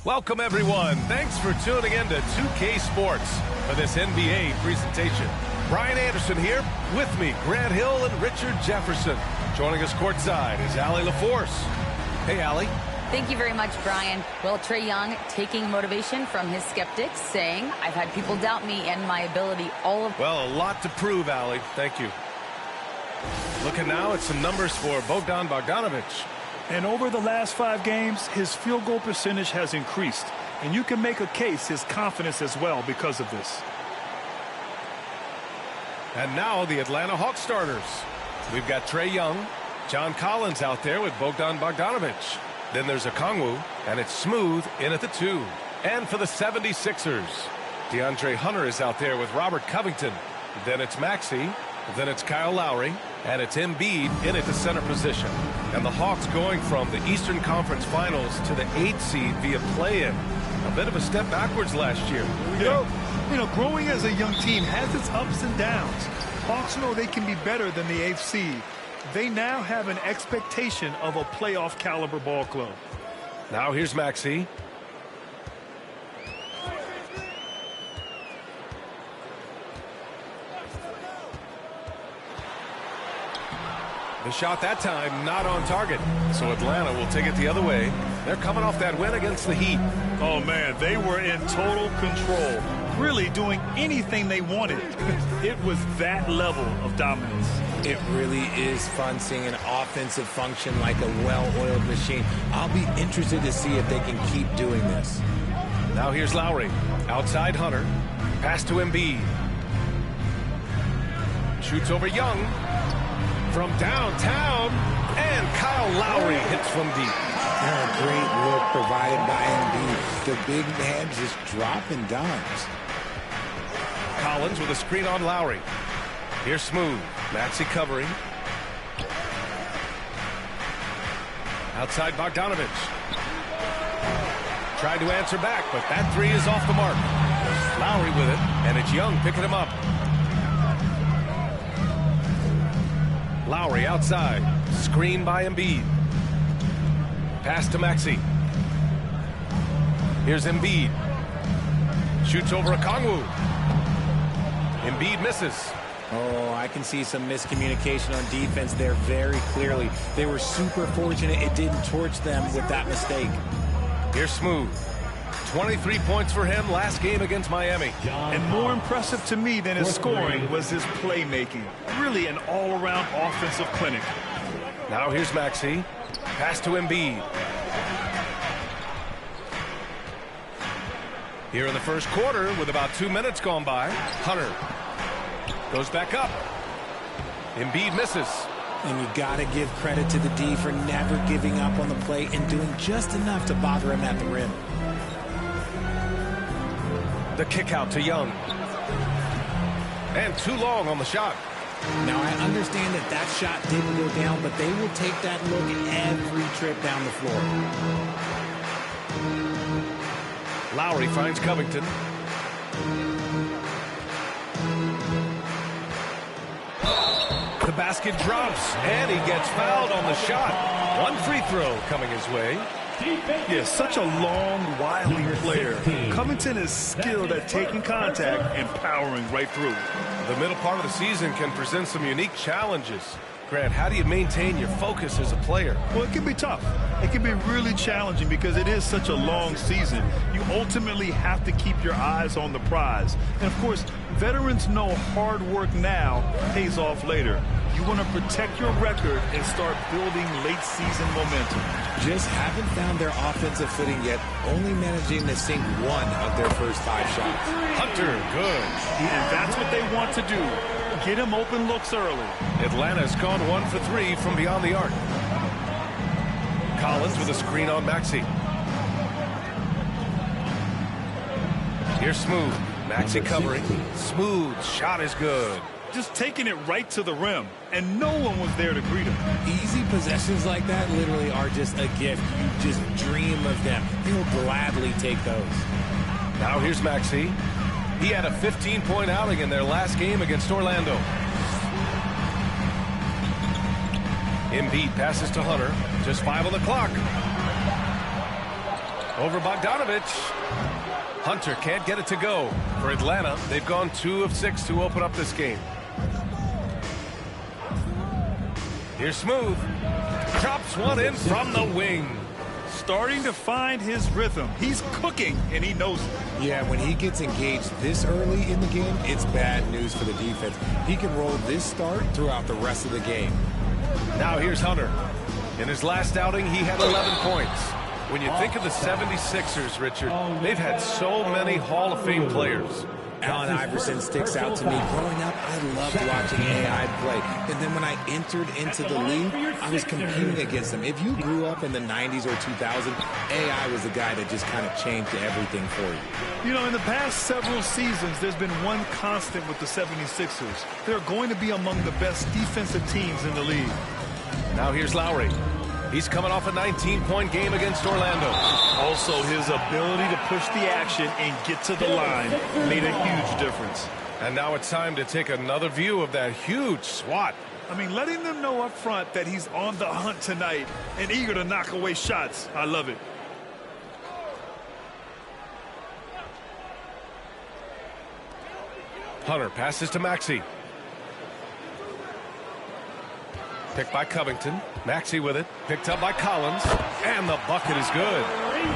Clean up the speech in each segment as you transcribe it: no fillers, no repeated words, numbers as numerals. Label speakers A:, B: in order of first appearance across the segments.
A: Welcome, everyone. Thanks for tuning in to 2K Sports for this NBA presentation. Brian Anderson here. With me, Grant Hill and Richard Jefferson. Joining us courtside is Allie LaForce. Hey, Allie.
B: Thank you very much, Brian. Well, Trae Young taking motivation from his skeptics, saying, I've had people doubt me and my ability all of...
A: Well, a lot to prove, Allie. Thank you. Looking now at some numbers for Bogdan Bogdanovic.
C: And over the last 5 games, his field goal percentage has increased. And you can make a case his confidence as well because of this.
A: And now the Atlanta Hawks starters. We've got Trae Young, John Collins out there with Bogdan Bogdanovic. Then there's Okongwu, and it's Smooth in at the 2. And for the 76ers, DeAndre Hunter is out there with Robert Covington. Then it's Maxey. Then it's Kyle Lowry, and it's Embiid in at the center position. And the Hawks going from the Eastern Conference Finals to the 8th seed via play-in. A bit of a step backwards last year.
C: You know, growing as a young team has its ups and downs. Hawks know they can be better than the 8th seed. They now have an expectation of a playoff caliber ball club.
A: Now here's Maxey. The shot that time not on target, so Atlanta will take it the other way. They're coming off that win against the Heat.
C: Oh man, they were in total control, really doing anything they wanted. It was that level of dominance.
D: It really is fun seeing an offensive function like a well-oiled machine. I'll be interested to see if they can keep doing this.
A: Now here's Lowry, outside Hunter, pass to Embiid. Shoots over Young. From downtown, and Kyle Lowry hits from deep.
D: A great look provided by Embiid. The big man just dropping dimes.
A: Collins with a screen on Lowry. Here's Smooth. Maxey covering. Outside Bogdanovic. Tried to answer back, but that 3 is off the mark. Lowry with it, and it's Young picking him up. Lowry outside. Screen by Embiid. Pass to Maxey. Here's Embiid. Shoots over Okongwu. Embiid misses.
D: Oh, I can see some miscommunication on defense there very clearly. They were super fortunate it didn't torch them with that mistake.
A: Here's Smooth. 23 points for him last game against Miami.
C: And more impressive to me than his scoring was his playmaking. Really an all-around offensive clinic.
A: Now here's Maxey. Pass to Embiid. Here in the first quarter with about 2 minutes gone by, Hunter goes back up. Embiid misses.
D: And you got to give credit to the D for never giving up on the play and doing just enough to bother him at the rim.
A: The kick out to Young. And too long on the shot.
D: Now, I understand that that shot didn't go down, but they will take that look every trip down the floor.
A: Lowry finds Covington. The basket drops, and he gets fouled on the shot. 1 free throw coming his way.
C: Yeah, such a long, wily player. Covington is skilled at taking contact and powering right through.
A: The middle part of the season can present some unique challenges. Grant, how do you maintain your focus as a player?
C: Well, it can be tough. It can be really challenging because it is such a long season. You ultimately have to keep your eyes on the prize. And, of course, veterans know hard work now pays off later. You want to protect your record and start building late-season momentum.
D: Just haven't found their offensive footing yet, only managing to sink 1 of their first 5 shots.
A: Hunter, good.
C: And that's what they want to do. Get him open looks early.
A: Atlanta's gone 1 for 3 from beyond the arc. Collins with a screen on Maxey. Here's Smooth. Maxey covering. Smooth. Shot is good.
C: Just taking it right to the rim, and no one was there to greet him.
D: Easy possessions like that literally are just a gift. You just dream of them. He'll gladly take those.
A: Now here's Maxey. He had a 15-point outing in their last game against Orlando. Embiid passes to Hunter. Just 5 on the clock. Over Bogdanovich. Hunter can't get it to go. For Atlanta, they've gone 2 of 6 to open up this game. Here's Smooth. Drops one in from the wing.
C: Starting to find his rhythm. He's cooking, and he knows it.
D: Yeah, when he gets engaged this early in the game, it's bad news for the defense. He can roll this start throughout the rest of the game.
A: Now here's Hunter. In his last outing, he had 11 points. When you think of the 76ers, Richard, they've had so many Hall of Fame players.
D: Allen Iverson sticks out to me. Growing up, I loved watching AI play. And then when I entered into the league, I was competing against him. If you grew up in the 90s or 2000, AI was the guy that just kind of changed everything for you.
C: You know, in the past several seasons, there's been one constant with the 76ers. They're going to be among the best defensive teams in the league.
A: Now here's Lowry. He's coming off a 19-point game against Orlando.
C: Also, his ability to push the action and get to the line made a huge difference.
A: And now it's time to take another view of that huge swat.
C: I mean, letting them know up front that he's on the hunt tonight and eager to knock away shots. I love it.
A: Hunter passes to Maxey. Picked by Covington. Maxey with it. Picked up by Collins. And the bucket is good.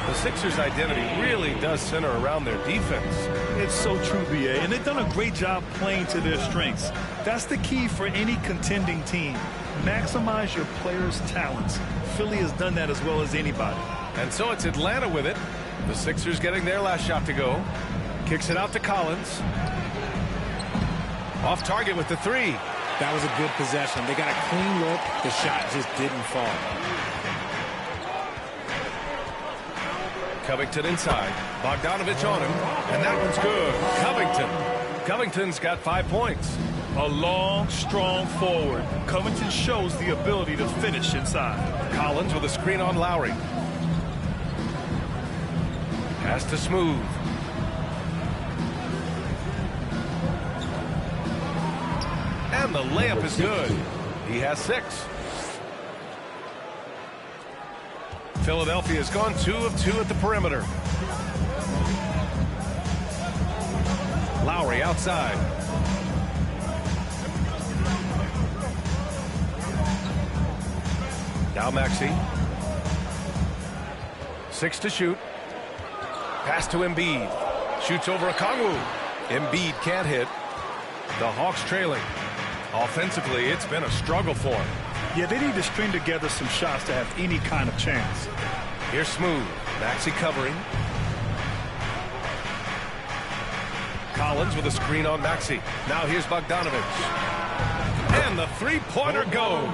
A: The Sixers' identity really does center around their defense.
C: It's so true, B.A., and they've done a great job playing to their strengths. That's the key for any contending team. Maximize your players' talents. Philly has done that as well as anybody.
A: And so it's Atlanta with it. The Sixers getting their last shot to go. Kicks it out to Collins. Off target with the 3.
D: That was a good possession. They got a clean look. The shot just didn't fall.
A: Covington inside. Bogdanovich on him. And that one's good. Covington's got 5 points.
C: A long, strong forward. Covington shows the ability to finish inside.
A: Collins with a screen on Lowry. Pass to Smooth. And the layup is good. He has 6. Philadelphia's gone 2 of 2 at the perimeter. Lowry outside. Now Maxey. 6 to shoot. Pass to Embiid. Shoots over a Kongwu. Embiid can't hit. The Hawks trailing. Offensively, it's been a struggle for him.
C: Yeah, they need to string together some shots to have any kind of chance.
A: Here's Smooth. Maxey covering. Collins with a screen on Maxey. Now here's Bogdanovich. And the three-pointer goes.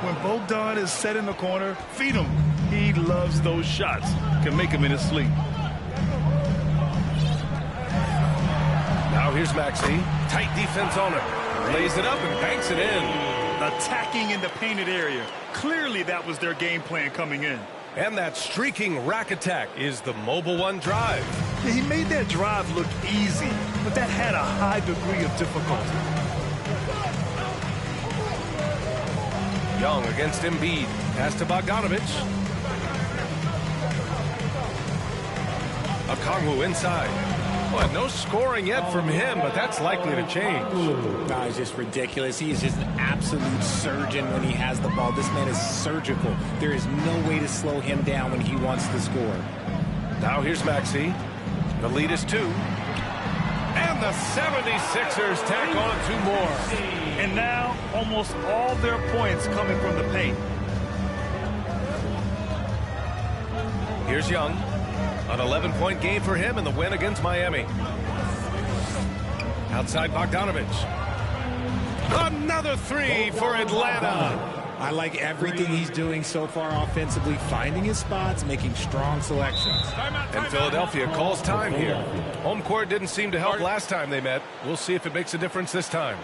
C: When Bogdan is set in the corner, feed him. He loves those shots. Can make them in his sleep.
A: Now here's Maxey. Tight defense on him. Lays it up and banks it in.
C: Attacking in the painted area. Clearly that was their game plan coming in.
A: And that streaking rack attack is the Mobile One drive.
C: Yeah, he made that drive look easy, but that had a high degree of difficulty.
A: Young against Embiid. Pass to Bogdanovich. Okongwu inside. Well, no scoring yet from him, but that's likely to change.
D: No, it's just ridiculous. He is just an absolute surgeon when he has the ball. This man is surgical. There is no way to slow him down when he wants to score.
A: Now here's Maxey. The lead is 2. And the 76ers tack on 2 more.
C: And now almost all their points coming from the paint.
A: Here's Young. An 11-point game for him in the win against Miami. Outside Bogdanovich. Another 3 for Atlanta.
D: I like everything he's doing so far offensively, finding his spots, making strong selections.
A: And Philadelphia calls time here. Home court didn't seem to help last time they met. We'll see if it makes a difference this time.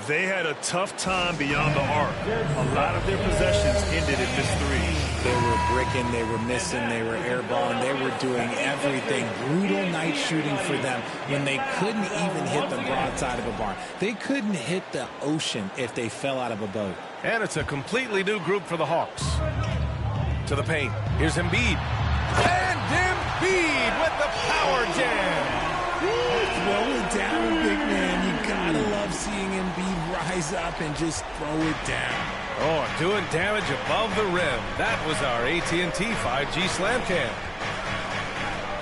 C: They had a tough time beyond the arc. A lot of their possessions ended at this 3.
D: They were bricking, they were missing, they were airballing, they were doing everything. Brutal night shooting for them when they couldn't even hit the broadside of a barn. They couldn't hit the ocean if they fell out of a boat.
A: And it's a completely new group for the Hawks. To the paint. Here's Embiid. And Embiid with the power jam.
D: Throw it down, big man. You gotta love seeing Embiid rise up and just throw it down.
A: Oh, doing damage above the rim. That was our AT&T 5G Slam Cam.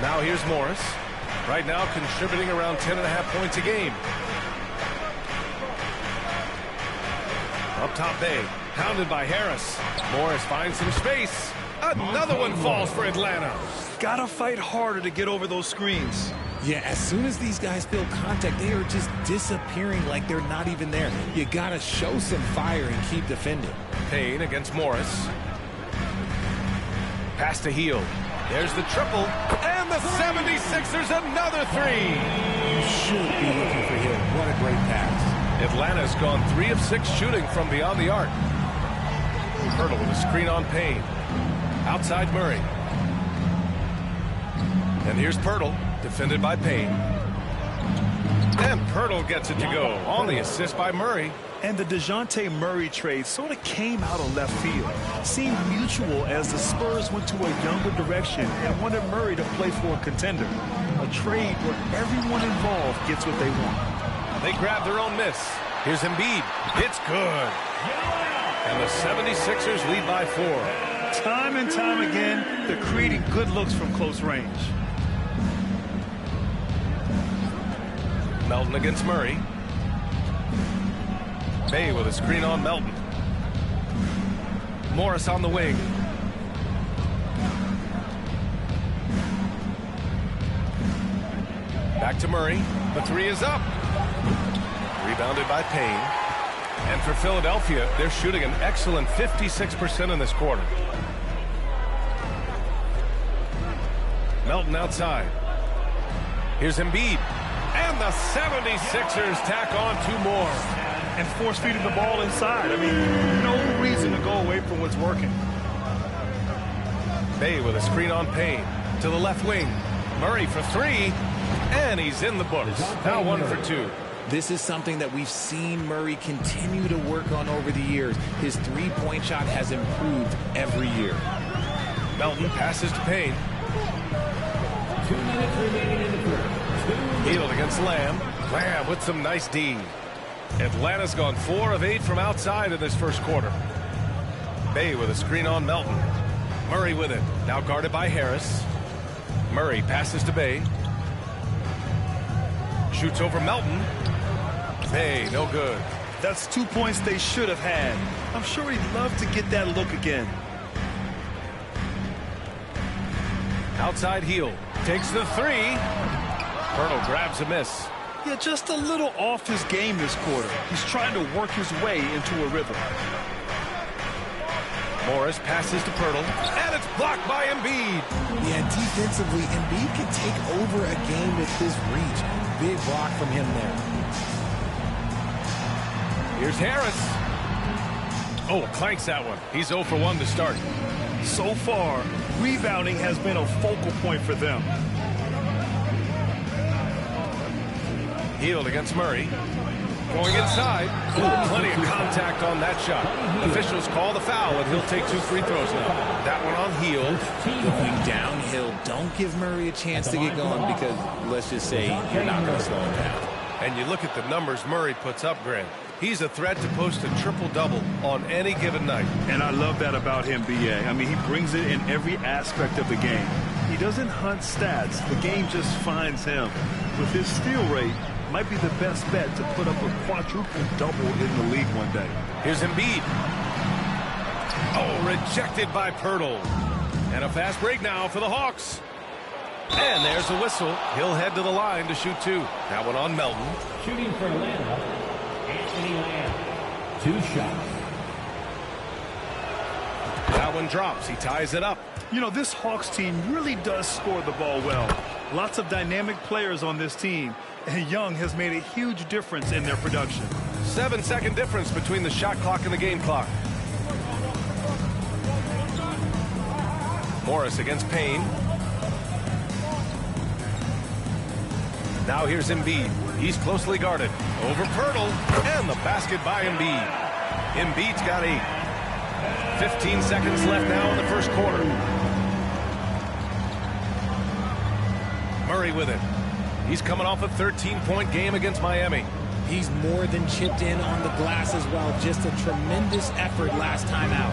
A: Now here's Morris. Right now contributing around 10.5 points a game. Up top Bay, pounded by Harris. Morris finds some space. Another one falls for Atlanta.
C: Gotta fight harder to get over those screens.
D: Yeah, as soon as these guys feel contact, they are just disappearing like they're not even there. You gotta show some fire and keep defending.
A: Payne against Morris. Pass to Hield. There's the triple. And the 76ers another three.
D: You should be looking for Hield. What a great pass.
A: Atlanta's gone 3 of 6 shooting from beyond the arc. Pirtle with a screen on Payne. Outside Murray. And here's Pirtle, defended by Payne. And Pirtle gets it to go on the assist by Murray.
C: And the DeJounte Murray trade sort of came out of left field. Seemed mutual as the Spurs went to a younger direction and wanted Murray to play for a contender. A trade where everyone involved gets what they want.
A: They grab their own miss. Here's Embiid. It's good. And the 76ers lead by 4.
C: Time and time again, they're creating good looks from close range.
A: Melton against Murray. Bay with a screen on Melton. Morris on the wing. Back to Murray. The three is up. Rebounded by Payne. And for Philadelphia, they're shooting an excellent 56% in this quarter. Melton outside. Here's Embiid. And the 76ers tack on 2 more.
C: And force feeding the ball inside. I mean, no reason to go away from what's working.
A: Bay with a screen on Payne. To the left wing. Murray for 3. And he's in the books. Now 1 for 2.
D: This is something that we've seen Murray continue to work on over the years. His three-point shot has improved every year.
A: Melton passes to Payne.
E: 2 minutes remaining in the first.
A: Hield against Lamb. Lamb with some nice D. Atlanta's gone 4 of 8 from outside in this first quarter. Bay with a screen on Melton. Murray with it. Now guarded by Harris. Murray passes to Bay. Shoots over Melton. Bay, no good.
C: That's 2 points they should have had. I'm sure he'd love to get that look again.
A: Outside Hield. Takes the 3. Pirtle grabs a miss.
C: Yeah, just a little off his game this quarter. He's trying to work his way into a rhythm.
A: Morris passes to Pirtle. And it's blocked by Embiid.
D: Yeah, defensively, Embiid can take over a game with his reach. Big block from him there.
A: Here's Harris. Oh, clanks that one. He's 0 for 1 to start.
C: So far, rebounding has been a focal point for them.
A: Hield against Murray. Going inside. Ooh, plenty of contact on that shot. Officials call the foul, and he'll take 2 free throws now. That one on Hield.
D: Going downhill, don't give Murray a chance to get going because, let's just say, you're not going to slow him down.
A: And you look at the numbers Murray puts up, Grant. He's a threat to post a triple-double on any given night.
C: And I love that about him, B.A. I mean, he brings it in every aspect of the game. He doesn't hunt stats. The game just finds him. With his steal rate, might be the best bet to put up a quadruple-double in the league one day.
A: Here's Embiid. Oh, rejected by Pirtle. And a fast break now for the Hawks. And there's a whistle. He'll head to the line to shoot 2. That one on Melton.
E: Shooting for Atlanta, Anthony Lamb. 2 shots.
A: That one drops. He ties it up.
C: You know, this Hawks team really does score the ball well. Lots of dynamic players on this team. And Young has made a huge difference in their production.
A: 7-second difference between the shot clock and the game clock. Morris against Payne. Now here's Embiid. He's closely guarded. Over Pirtle. And the basket by Embiid. Embiid's got 8. 15 seconds left now in the first quarter. Murray with it. He's coming off a 13-point game against Miami.
D: He's more than chipped in on the glass as well. Just a tremendous effort last time out.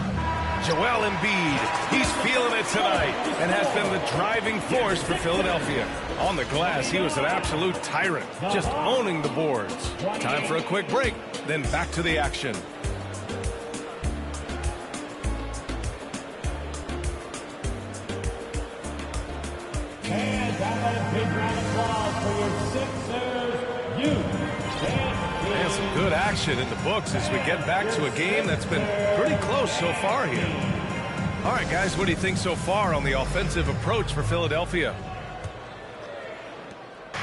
A: Joel Embiid, he's feeling it tonight and has been the driving force for Philadelphia. On the glass, he was an absolute tyrant, just owning the boards. Time for a quick break, then back to the action.
E: And a big round of applause for your Sixers youth.
A: And some good action in the books as we get back to a game that's been pretty close so far here. All right, guys, what do you think so far on the offensive approach for Philadelphia?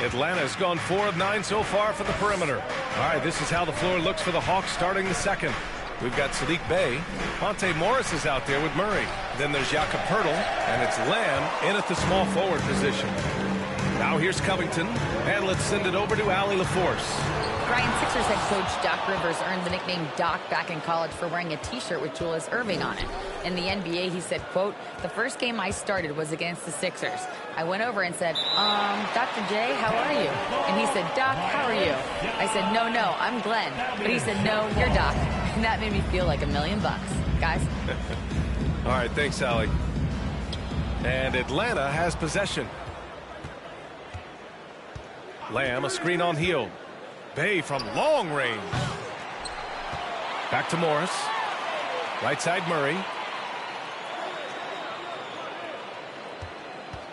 A: Atlanta's gone 4 of 9 so far from the perimeter. All right, this is how the floor looks for the Hawks starting the second. We've got Sadiq Bey. Monte Morris is out there with Murray. Then there's Jakob Poeltl, and it's Lamb in at the small forward position. Now here's Covington, and let's send it over to Allie LaForce.
B: Brian, Sixers head coach Doc Rivers earned the nickname Doc back in college for wearing a T-shirt with Julius Erving on it. In the NBA, he said, quote, "The first game I started was against the Sixers. I went over and said, Dr. J, how are you?" And he said, "Doc, how are you?" I said, no, I'm Glenn." But he said, "No, you're Doc." And that made me feel like $1 million, guys.
A: All right, thanks, Allie. And Atlanta has possession. Lamb, a screen on Hield. Bey from long range. Back to Morris. Right side Murray.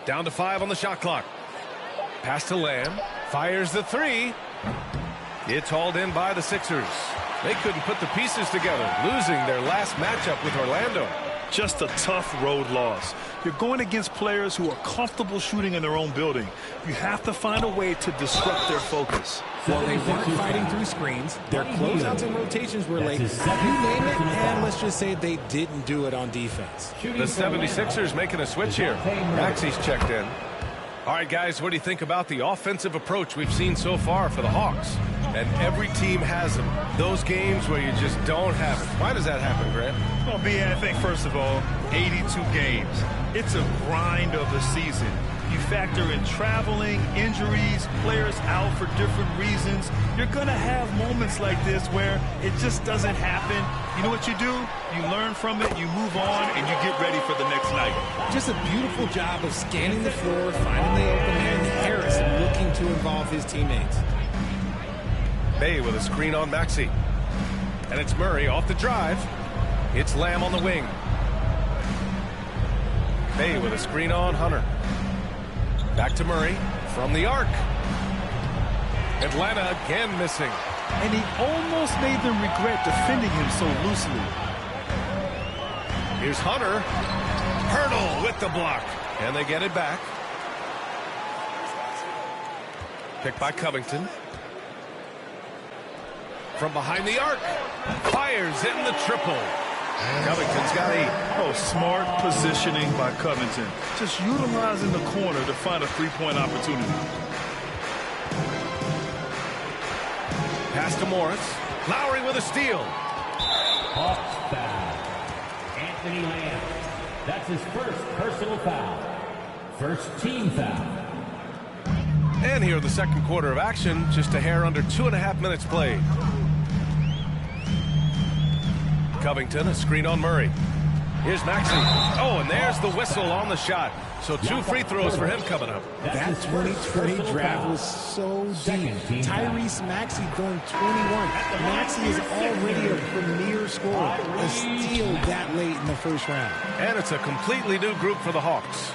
A: Down to 5 on the shot clock. Pass to Lamb. Fires the 3. It's hauled in by the Sixers. They couldn't put the pieces together, losing their last matchup with Orlando.
C: Just a tough road loss. You're going against players who are comfortable shooting in their own building. You have to find a way to disrupt their focus.
D: Well, they weren't fighting through screens. Their closeouts and rotations were late. You name it, and let's just say they didn't do it on defense.
A: The 76ers making a switch here. Maxi's checked in. All right, guys, what do you think about the offensive approach we've seen so far for the Hawks? And every team has them. Those games where you just don't have it. Why does that happen, Grant?
C: Well, B, I think, first of all, 82 games. It's a grind of a season. You factor in traveling, injuries, players out for different reasons. You're going to have moments like this where it just doesn't happen. You know what you do? You learn from it, you move on, and you get ready for the next night.
D: Just a beautiful job of scanning the floor, finding the open man. Harris looking to involve his teammates.
A: Bey with a screen on Maxey. And it's Murray off the drive. It's Lamb on the wing. Bey with a screen on Hunter. Back to Murray from the arc. Atlanta again missing.
C: And he almost made them regret defending him so loosely.
A: Here's Hunter. Poeltl with the block. And they get it back. Picked by Covington. From behind the arc. Fires in the triple. Covington's got 8.
C: Oh, smart positioning by Covington. Just utilizing the corner to find a three-point opportunity.
A: Pass to Morris. Lowry with a steal.
E: Hawks foul. Anthony Lamb. That's his first personal foul. First team foul.
A: And here in the second quarter of action, just a hair under 2.5 minutes played. Covington, a screen on Murray. Here's Maxey. Oh, and there's the whistle on the shot. So 2 free throws for him coming up.
D: That 2020 draft was so deep. Tyrese Maxey throwing 21. Maxey is already a premier scorer. A steal that late in the first round.
A: And it's a completely new group for the Hawks.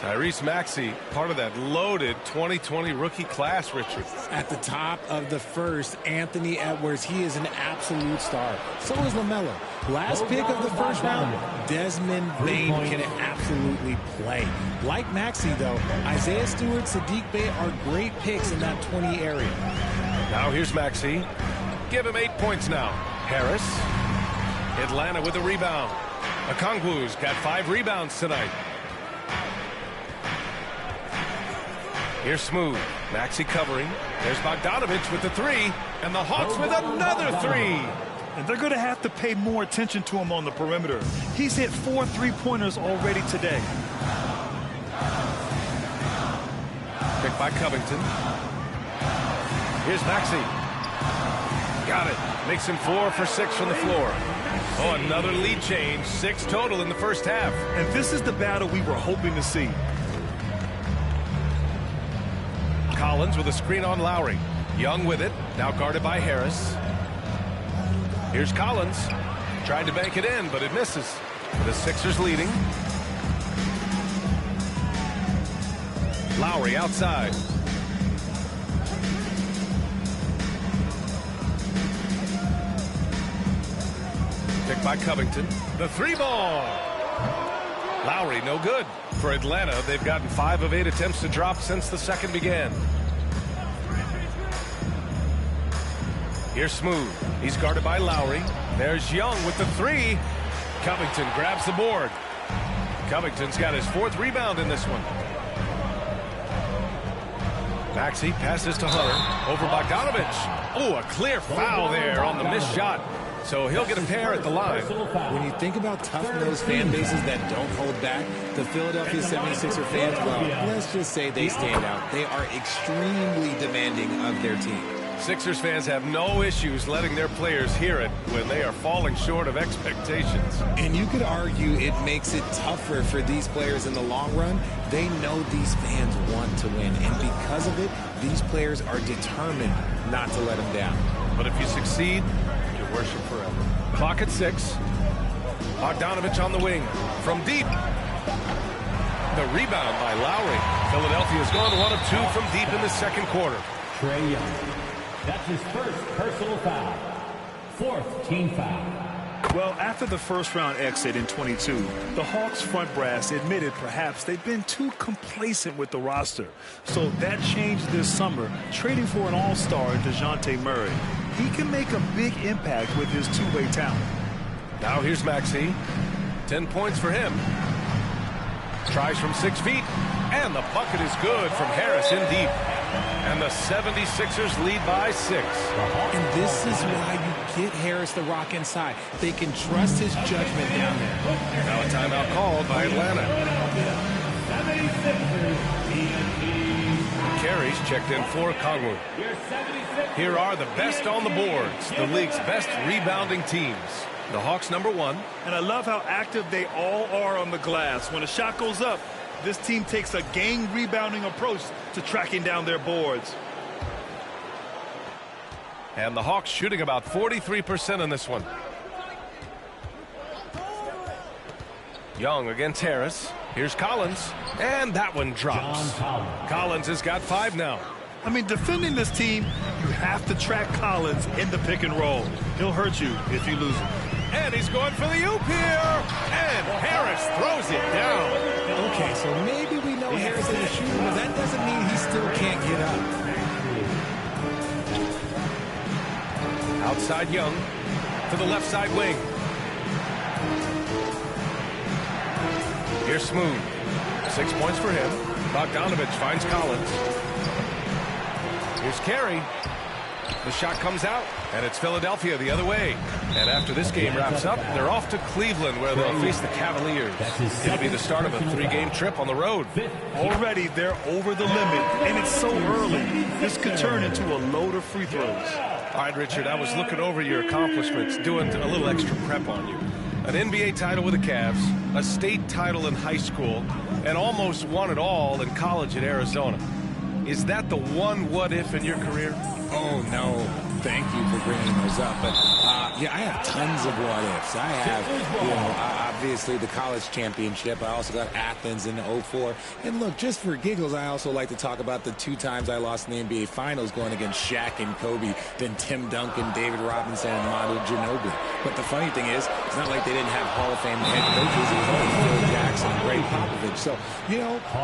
A: Tyrese Maxey, part of that loaded 2020 rookie class, Richard.
D: At the top of the first, Anthony Edwards, he is an absolute star. So is LaMelo. Last pick of the first round, Desmond Bane can absolutely play. Like Maxey, though, Isaiah Stewart, Sadiq Bey are great picks in that 20 area.
A: Now here's Maxey. Give him 8 points now. Harris. Atlanta with a rebound. Okongwu's got 5 rebounds tonight. Here's Smooth. Maxey covering. There's Bogdanovich with the 3. And the Hawks with another 3.
C: And they're going to have to pay more attention to him on the perimeter. He's hit 4 3-pointers already today.
A: Picked Picked by Covington. Here's Maxey. Got it. Makes him 4 for 6 from the floor. Oh, another lead change. 6 total in the first half.
C: And this is the battle we were hoping to see.
A: Collins with a screen on Lowry. Young with it. Now guarded by Harris. Here's Collins. Tried to bank it in, but it misses. The Sixers leading. Lowry outside. Picked by Covington. The 3-ball. Lowry no good. For Atlanta, they've gotten 5 of 8 attempts to drop since the second began. Here's Smooth. He's guarded by Lowry. There's Young with the 3. Covington grabs the board. Covington's got his 4th rebound in this one. Maxey passes to Hunter. Over Bogdanovich. Oh, a clear foul there on the missed shot. So he'll get a pair at the line.
D: When you think about tough-nosed fan bases that don't hold back, the Philadelphia 76er fans, well, let's just say they stand out. They are extremely demanding of their team.
A: Sixers fans have no issues letting their players hear it when they are falling short of expectations.
D: And you could argue it makes it tougher for these players in the long run. They know these fans want to win, and because of it, these players are determined not to let them down.
A: But if you succeed, you worship forever. Clock at 6. Bogdanovich on the wing. From deep. The rebound by Lowry. Philadelphia's gone 1 of 2 from deep in the second quarter.
E: Trae Young. That's his first personal foul. 4th team foul.
C: Well, after the first-round exit in 22, the Hawks front brass admitted perhaps they've been too complacent with the roster. So that changed this summer, trading for an all-star in DeJounte Murray. He can make a big impact with his two-way talent.
A: Now here's Maxey. 10 points for him. Tries from 6 feet. And the bucket is good from Harris in deep. And the 76ers lead by 6.
D: And this is why you get Harris the rock inside. They can trust his judgment down there.
A: Now a timeout called by Atlanta. Carries checked in for Kongwu. Here are the best on the boards, the league's best rebounding teams. The Hawks #1.
C: And I love how active they all are on the glass. When a shot goes up, this team takes a game rebounding approach to tracking down their boards.
A: And the Hawks shooting about 43% in this one. Young against Harris. Here's Collins. And that one drops. Collins has got 5 now.
C: I mean, defending this team, you have to track Collins in the pick and roll. He'll hurt you if you lose him.
A: And he's going for the oop here. And Harris throws it down.
D: Okay, so maybe we know Harris is a shooter, but that doesn't mean he still can't get up.
A: Outside Young to the left side wing. Here's Smooth. 6 points for him. Bogdanovich finds Collins. Here's Carey. The shot comes out, and it's Philadelphia the other way. And after this game wraps up, they're off to Cleveland, where they'll face the Cavaliers. It'll be the start of a 3-game trip on the road.
C: Already, they're over the limit, and it's so early. This could turn into a load of free throws.
A: All right, Richard, I was looking over your accomplishments, doing a little extra prep on you. An NBA title with the Cavs, a state title in high school, and almost won it all in college at Arizona. Is that the one what-if in your career?
D: Oh, no. Thank you for bringing those up. But, yeah, I have tons of what-ifs. I have, obviously the college championship. I also got Athens in '04. And, look, just for giggles, I also like to talk about the 2 times I lost in the NBA Finals going against Shaq and Kobe, then Tim Duncan, David Robinson, and Manu Ginobili. But the funny thing is, it's not like they didn't have Hall of Fame head coaches. It was only Phil Jackson and Greg Popovich. So,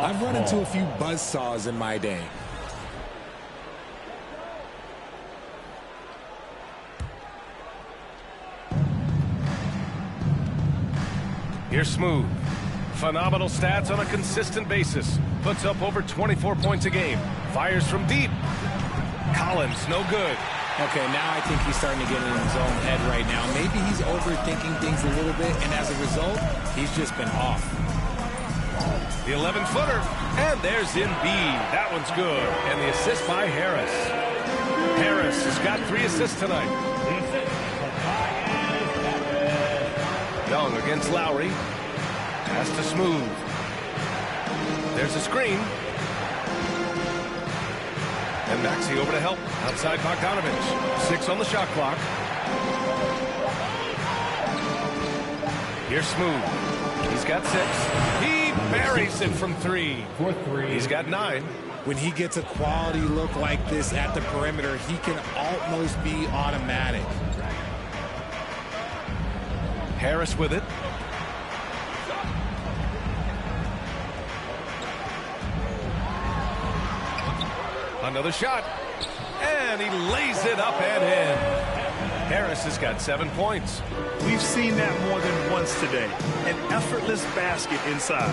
D: I've run into a few buzzsaws in my day.
A: Here's Smooth. Phenomenal stats on a consistent basis. Puts up over 24 points a game. Fires from deep. Collins, no good.
D: Okay, now I think he's starting to get in his own head right now. Maybe he's overthinking things a little bit, and as a result, he's just been off.
A: The 11-footer. And there's Embiid. That one's good. And the assist by Harris. Harris has got 3 assists tonight. Young against Lowry. Pass to Smooth. There's a screen. And Maxey over to help. Outside Bogdanovich. 6 on the shot clock. Here's Smooth. He's got 6. He buries it from 3. He's got 9.
D: When he gets a quality look like this at the perimeter, he can almost be automatic.
A: Harris with it. Another shot. And he lays it up and in. Harris has got 7 points.
C: We've seen that more than once today. An effortless basket inside.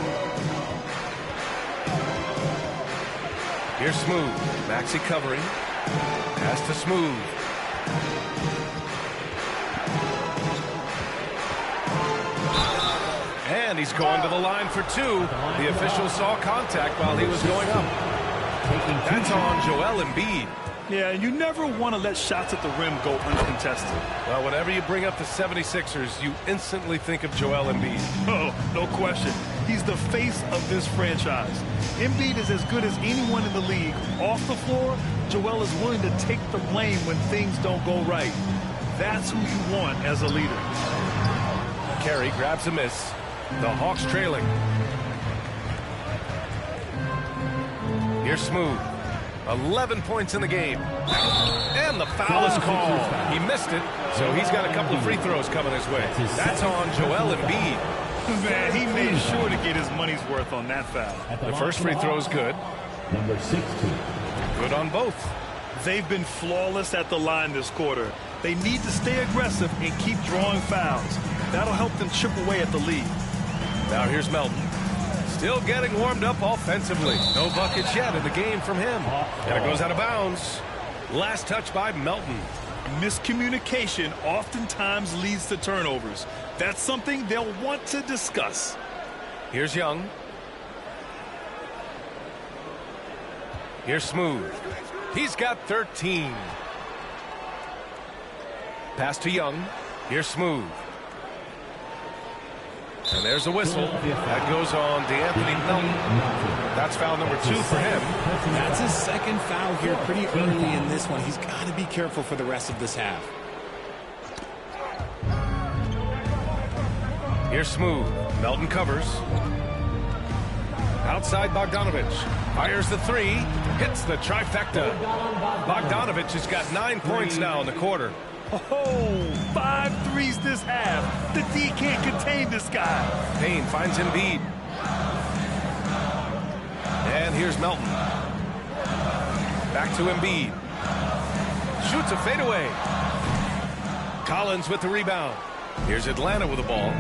A: Here's Smooth. Maxey covering. Pass to Smooth. And he's going to the line for 2. The official saw contact while he was going up. That's on Joel Embiid.
C: Yeah, you never want to let shots at the rim go uncontested.
A: Well, whenever you bring up the 76ers, you instantly think of Joel Embiid.
C: Oh, no question. He's the face of this franchise. Embiid is as good as anyone in the league. Off the floor, Joel is willing to take the blame when things don't go right. That's who you want as a leader.
A: Carey grabs a miss. The Hawks trailing. Here's Smooth. 11 points in the game. And the foul is called. He missed it, so he's got a couple of free throws coming his way. That's on Joel Embiid.
C: Man, he made sure to get his money's worth on that foul.
A: The first free throw is good.
E: Number 16.
A: Good on both.
C: They've been flawless at the line this quarter. They need to stay aggressive and keep drawing fouls. That'll help them chip away at the lead.
A: Now here's Melton. Still getting warmed up offensively. No buckets yet in the game from him. And it goes out of bounds. Last touch by Melton.
C: Miscommunication oftentimes leads to turnovers. That's something they'll want to discuss.
A: Here's Young. Here's Smooth. He's got 13. Pass to Young. Here's Smooth. And there's a whistle. That goes on DeAnthony Melton. That's foul number 2 for him.
D: That's his second foul here pretty early in this one. He's got to be careful for the rest of this half.
A: Here's Smooth. Melton covers. Outside Bogdanovich. Fires the 3. Hits the trifecta. Bogdanovich has got 9 points now in the quarter.
C: Oh, 5 threes this half. The D can't contain this guy.
A: Payne finds Embiid. And here's Melton. Back to Embiid. Shoots a fadeaway. Collins with the rebound. Here's Atlanta with the ball.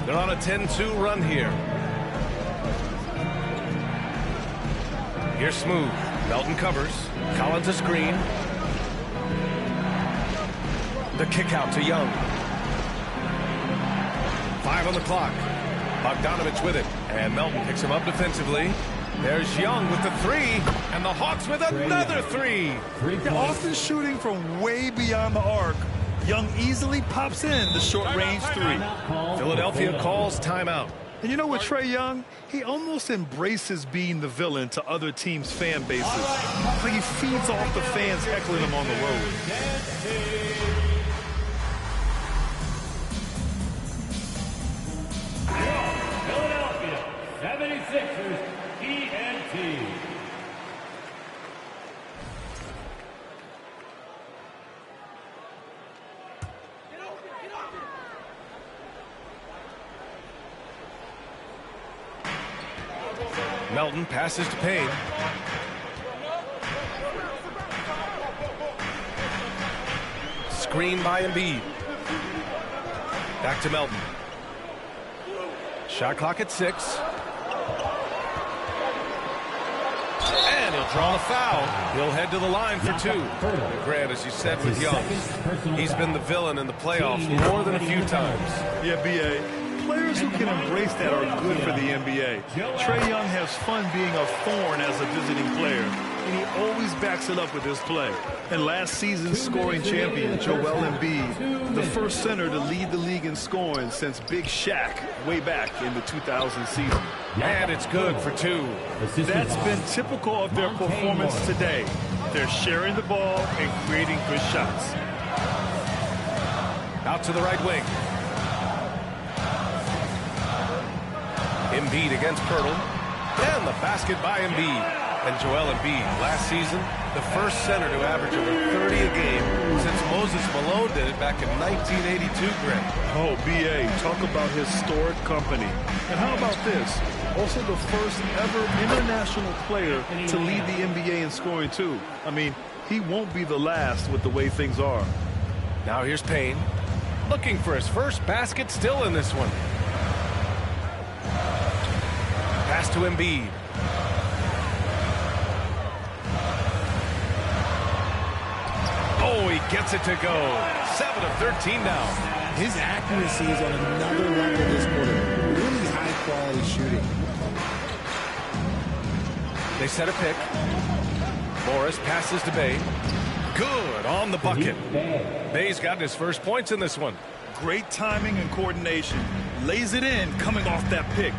A: They're on a 10-2 run here. Here's Smooth. Melton covers. Collins a screen. The kick out to Young. 5 on the clock. Bogdanovich with it. And Melton picks him up defensively. There's Young with the 3. And the Hawks with another 3.
C: They're often shooting from way beyond the arc. Young easily pops in the short-range 3.
A: Philadelphia calls timeout.
C: And you know what, Trae Young? He almost embraces being the villain to other teams' fan bases. It's like he feeds off the fans heckling him on the road.
E: Philadelphia 76ers ENT.
A: Melton passes to Payne. Screen by Embiid. Back to Melton. Shot clock at 6. And he'll draw the foul. He'll head to the line for 2. Grant, as you said with Young, he's been the villain in the playoffs more than a few times.
C: Yeah, B.A., Players who can embrace that are good for the NBA. Trae Young has fun being a thorn as a visiting player, and he always backs it up with his play. And last season's scoring champion, Joel Embiid, the first center to lead the league in scoring since Big Shaq way back in the 2000 season.
A: And it's good for 2.
C: That's been typical of their performance today. They're sharing the ball and creating good shots.
A: Out to the right wing. Embiid against Pirtle. And the basket by Embiid. And Joel Embiid, last season, the first center to average over 30 a game since Moses Malone did it back in 1982, Greg.
C: Oh, B.A., talk about historic company. And how about this? Also the first ever international player to lead the NBA in scoring, too. I mean, he won't be the last with the way things are.
A: Now here's Payne. Looking for his first basket, still in this one. Pass to Embiid. Oh, he gets it to go. 7 of 13 now.
D: His accuracy is on another level this quarter. Really high-quality shooting.
A: They set a pick. Morris passes to Bay. Good on the bucket. Bay's gotten his first points in this one.
C: Great timing and coordination. Lays it in coming off that pick.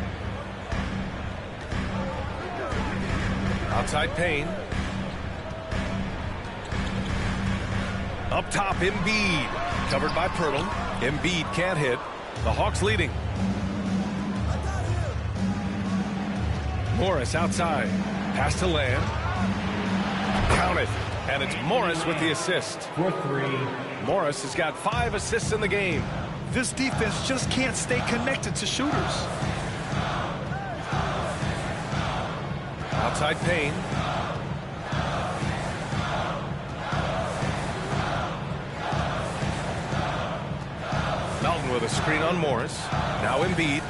A: Outside Payne. Up top, Embiid. Covered by Pirtle. Embiid can't hit. The Hawks leading. Morris outside. Pass to Lamb. Count it. And it's Morris with the assist.
E: For 3.
A: Morris has got 5 assists in the game.
C: This defense just can't stay connected to shooters.
A: Outside Payne. Melton with a screen on Morris. Now Embiid.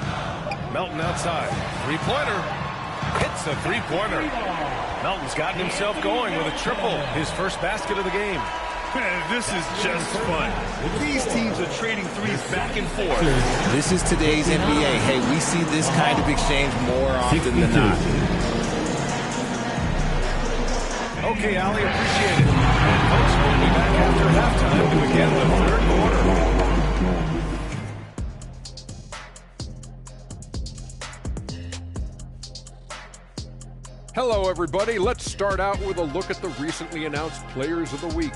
A: Melton outside. Three-pointer. Hits a three-pointer. Melton's gotten himself going with a triple. His first basket of the game.
C: Man, this is just fun. These teams are trading threes back and forth.
D: This is today's NBA. Hey, we see this kind of exchange more often than not.
A: Okay, Ali, appreciate it. And folks, we'll be back after halftime to begin the third quarter.
F: Hello, everybody. Let's start out with a look at the recently announced Players of the Week.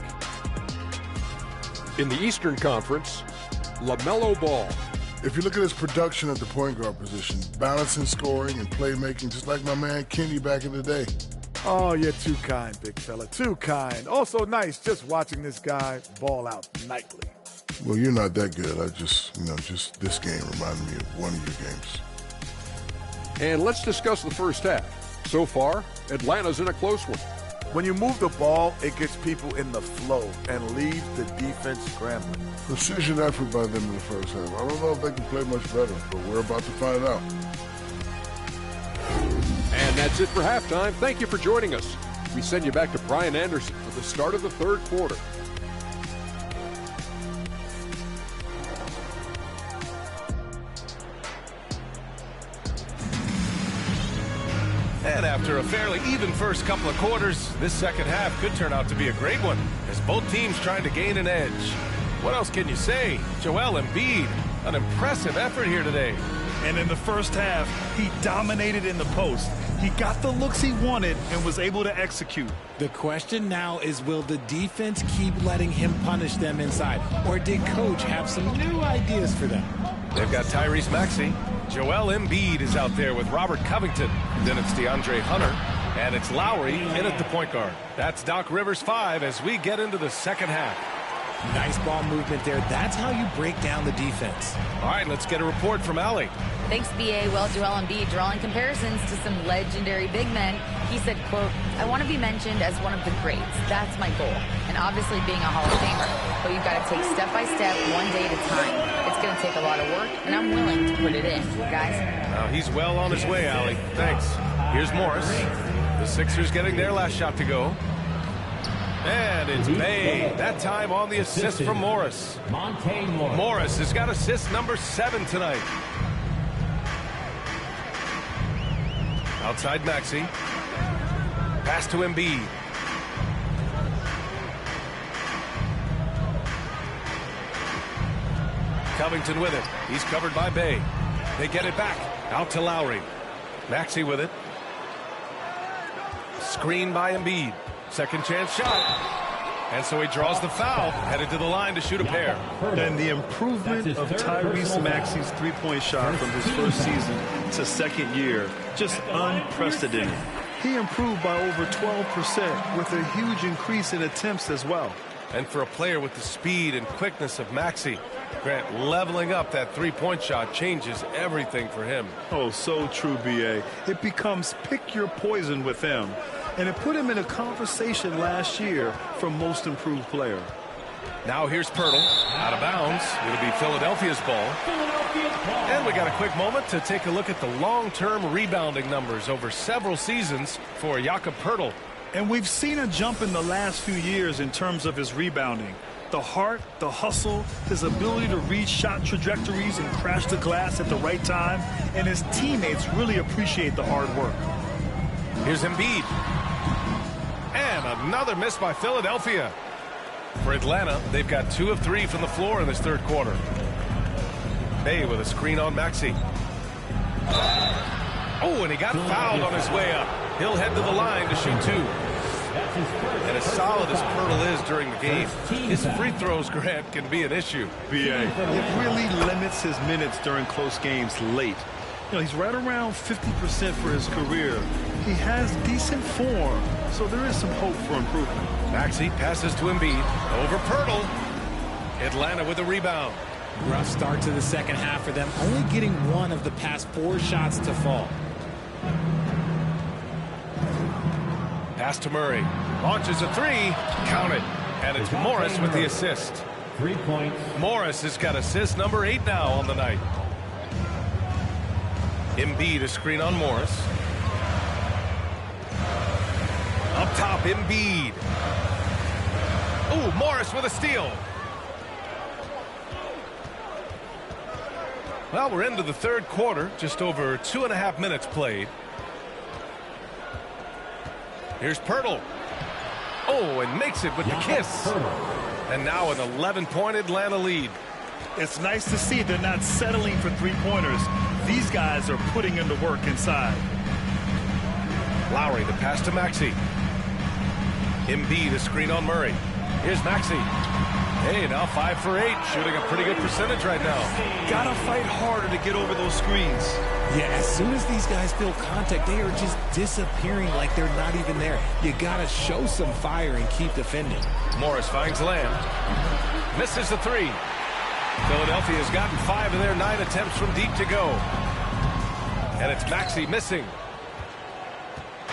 F: In the Eastern Conference, LaMelo Ball.
G: If you look at his production at the point guard position, balancing scoring and playmaking, just like my man Kenny back in the day.
H: Oh, you're too kind, big fella. Too kind. Also nice just watching this guy ball out nightly.
G: Well, you're not that good. I just this game reminded me of one of your games.
F: And let's discuss the first half. So far, Atlanta's in a close one.
H: When you move the ball, it gets people in the flow and leaves the defense scrambling.
G: Precision effort by them in the first half. I don't know if they can play much better, but we're about to find out.
F: And that's it for halftime. Thank you for joining us. We send you back to Brian Anderson for the start of the third quarter.
A: And after a fairly even first couple of quarters, this second half could turn out to be a great one, as both teams trying to gain an edge. What else can you say? Joel Embiid, an impressive effort here today.
C: And in the first half, he dominated in the post. He got the looks he wanted and was able to execute.
D: The question now is, will the defense keep letting him punish them inside? Or did Coach have some new ideas for them?
A: They've got Tyrese Maxey. Joel Embiid is out there with Robert Covington. Then it's DeAndre Hunter. And it's Lowry in at the point guard. That's Doc Rivers 5 as we get into the second half.
D: Nice ball movement there. That's how you break down the defense.
A: All right, let's get a report from Allie.
B: Thanks, B.A. Well, Joel Embiid drawing comparisons to some legendary big men. He said, quote, "I want to be mentioned as one of the greats. That's my goal. And obviously being a Hall of Famer. But you've got to take step by step, one day at a time. It's going to take a lot of work, and I'm willing to put it in, guys."
A: Now he's well on his way, Allie. Thanks. Here's Morris. The Sixers getting their last shot to go. And it's Bay. That time on the assist from Morris. Morris has got assist number 7 tonight. Outside Maxey. Pass to Embiid. Covington with it. He's covered by Bay. They get it back. Out to Lowry. Maxey with it. Screen by Embiid. Second chance shot. And so he draws the foul. Headed to the line to shoot a pair.
C: And the improvement of Tyrese Maxey's three-point shot from his first season to second year, just unprecedented. He improved by over 12% with a huge increase in attempts as well.
A: And for a player with the speed and quickness of Maxey, Grant, leveling up that three-point shot changes everything for him.
C: Oh, so true, B.A. It becomes pick your poison with him. And it put him in a conversation last year for most improved player.
A: Now here's Pirtle, out of bounds. It'll be Philadelphia's ball. And we got a quick moment to take a look at the long-term rebounding numbers over several seasons for Jakob Pirtle.
C: And we've seen a jump in the last few years in terms of his rebounding. The heart, the hustle, his ability to read shot trajectories and crash the glass at the right time. And his teammates really appreciate the hard work.
A: Here's Embiid. And another miss by Philadelphia. For Atlanta, they've got 2 of 3 from the floor in this third quarter. Bay with a screen on Maxey. Oh, and he got fouled on his way up. He'll head to the line to shoot 2. And as solid as Pirtle is during the game, his free throws, Grant, can be an issue.
C: B.A. It really limits his minutes during close games late. You know, he's right around 50% for his career. He has decent form, so there is some hope for improvement.
A: Maxey passes to Embiid. Over Pirtle. Atlanta with a rebound.
D: Rough start to the second half for them, only getting 1 of the past 4 shots to fall.
A: Pass to Murray. Launches a 3. Count it. And it's Morris with the assist.
E: 3 points.
A: Morris has got assist number 8 now on the night. Embiid a screen on Morris. Up top, Embiid. Ooh, Morris with a steal. Well, we're into the third quarter. Just over 2.5 minutes played. Here's Pirtle. Oh, and makes it with the kiss. And now an 11-point Atlanta lead.
C: It's nice to see they're not settling for three-pointers. These guys are putting in the work inside.
A: Lowry, the pass to Maxey. Embiid, a screen on Murray. Here's Maxey. Hey, now 5 for 8, shooting a pretty good percentage right now.
C: Gotta fight harder to get over those screens.
D: Yeah, as soon as these guys feel contact, they are just disappearing like they're not even there. You gotta show some fire and keep defending.
A: Morris finds Lamb. Misses the 3. Philadelphia has gotten 5 of their 9 attempts from deep to go. And it's Maxey missing.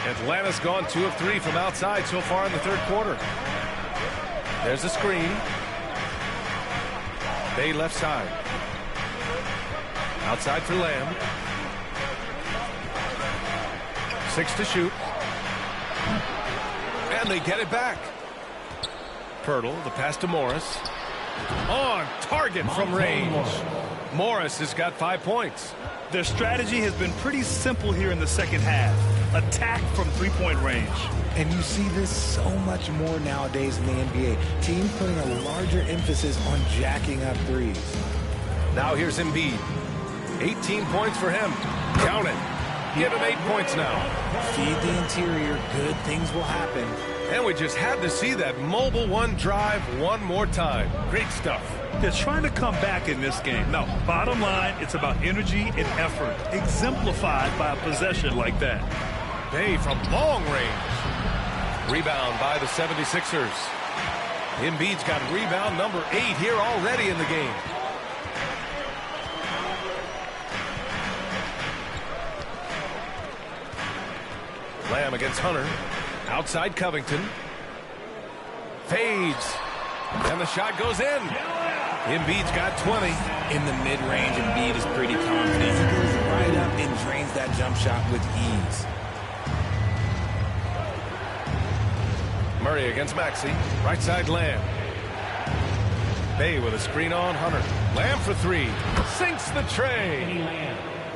A: Atlanta's gone 2 of 3 from outside so far in the third quarter. There's a screen. Bay left side. Outside for Lamb. 6 to shoot. And they get it back. Pirtle, the pass to Morris. On target from range. Morris has got 5 points.
C: Their strategy has been pretty simple here in the second half. Attack from three-point range.
D: And you see this so much more nowadays in the NBA. Teams putting a larger emphasis on jacking up threes.
A: Now here's Embiid. 18 points for him. Count it. Give him 8 points now.
D: Feed the interior. Good things will happen.
A: And we just had to see that mobile one drive one more time. Great stuff.
C: They're trying to come back in this game. No, bottom line, it's about energy and effort, exemplified by a possession like that.
A: Bay from long range. Rebound by the 76ers. Embiid's got rebound number 8 here already in the game. Lamb against Hunter. Outside Covington. Fades. And the shot goes in. Embiid's got 20.
D: In the mid-range, Embiid is pretty confident. He goes right up and drains that jump shot with ease.
A: Murray against Maxey. Right side Lamb. Bay with a screen on Hunter. Lamb for 3. Sinks the tray.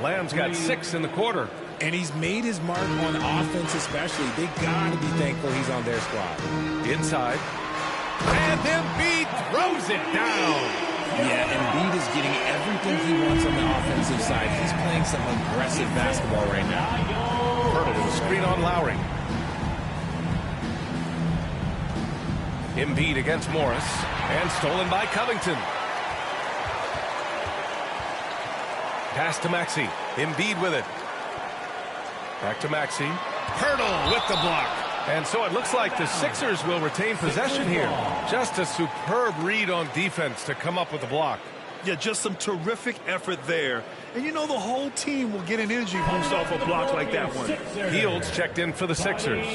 A: Lamb's got 6 in the quarter.
D: And he's made his mark on offense especially. They got to be thankful he's on their squad.
A: Inside. And Embiid throws it down.
D: Yeah, Embiid is getting everything he wants on the offensive side. He's playing some aggressive basketball right now.
A: Hurdle with a screen on Lowry. Embiid against Morris. And stolen by Covington. Pass to Maxey. Embiid with it. Back to Maxey. Hurdle with the block. And so it looks like the Sixers will retain possession here. Just a superb read on defense to come up with the block.
C: Yeah, just some terrific effort there. And you know the whole team will get an energy boost off a block like that one.
A: Fields checked in for the Sixers.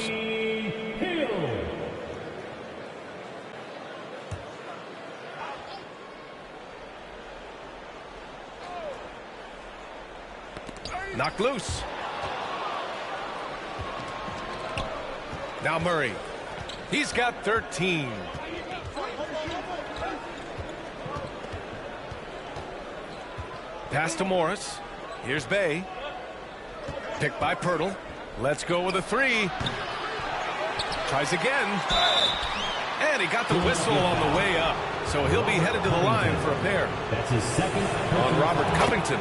A: Knocked loose. Now Murray. He's got 13. Pass to Morris. Here's Bay. Picked by Pirtle. Let's go with a three. Tries again. And he got the whistle on the way up. So he'll be headed to the line for a pair.
E: That's his second
A: On Robert Covington.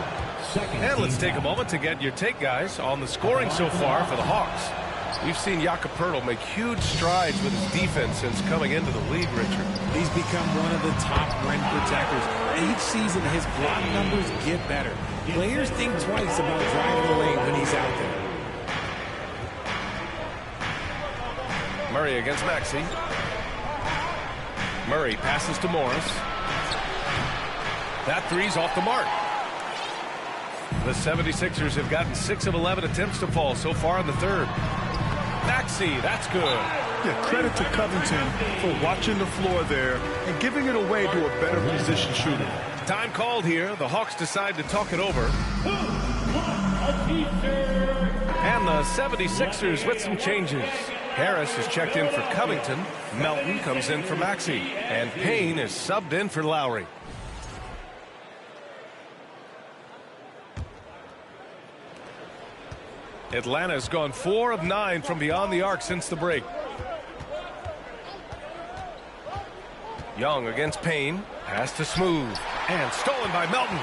A: And let's take a moment to get your take, guys, on the scoring so far for the Hawks. We've seen Jakob Poeltl make huge strides with his defense since coming into the league, Richard.
D: He's become one of the top rim protectors. Each season, his block numbers get better. Players think twice about driving the lane when he's out there.
A: Murray against Maxey. Murray passes to Morris. That three's off the mark. The 76ers have gotten 6 of 11 attempts to fall so far in the third. Maxey, that's good.
C: Yeah, credit to Covington for watching the floor there and giving it away to a better position shooter.
A: Time called here. The Hawks decide to talk it over. And the 76ers with some changes. Harris is checked in for Covington. Melton comes in for Maxey. And Payne is subbed in for Lowry. Atlanta's gone 4 of 9 from beyond the arc since the break. Young against Payne. Pass to Smooth. And stolen by Melton.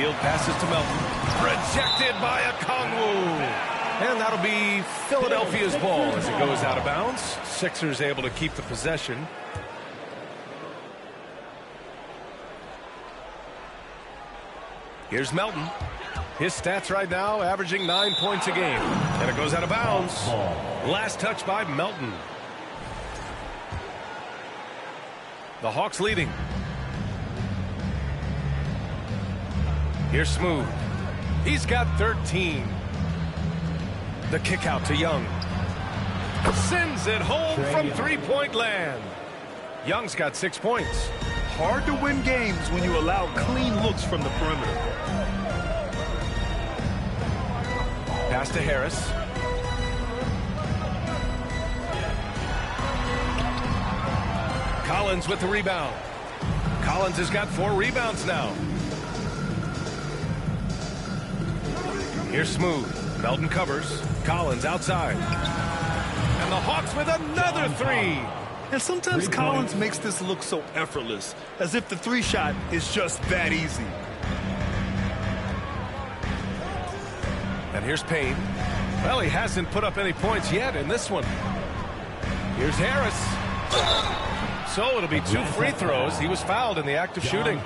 A: Hield passes to Melton. Rejected by Okongwu. And that'll be Philadelphia's ball as it goes out of bounds. Sixers able to keep the possession. Here's Melton. His stats right now averaging 9 points a game. And it goes out of bounds. Last touch by Melton. The Hawks leading. Here's Smooth. He's got 13. The kick out to Young. Sends it home from three-point land. Young's got 6 points.
C: Hard to win games when you allow clean looks from the perimeter.
A: Pass to Harris. Collins with the rebound. Collins has got 4 rebounds now. Here's Smooth. Melton covers. Collins outside. And the Hawks with another 3.
C: And sometimes Collins makes this look so effortless, as if the 3-shot is just that easy.
A: And here's Payne. Well, he hasn't put up any points yet in this one. Here's Harris. So it'll be 2 free throws. He was fouled in the act of shooting.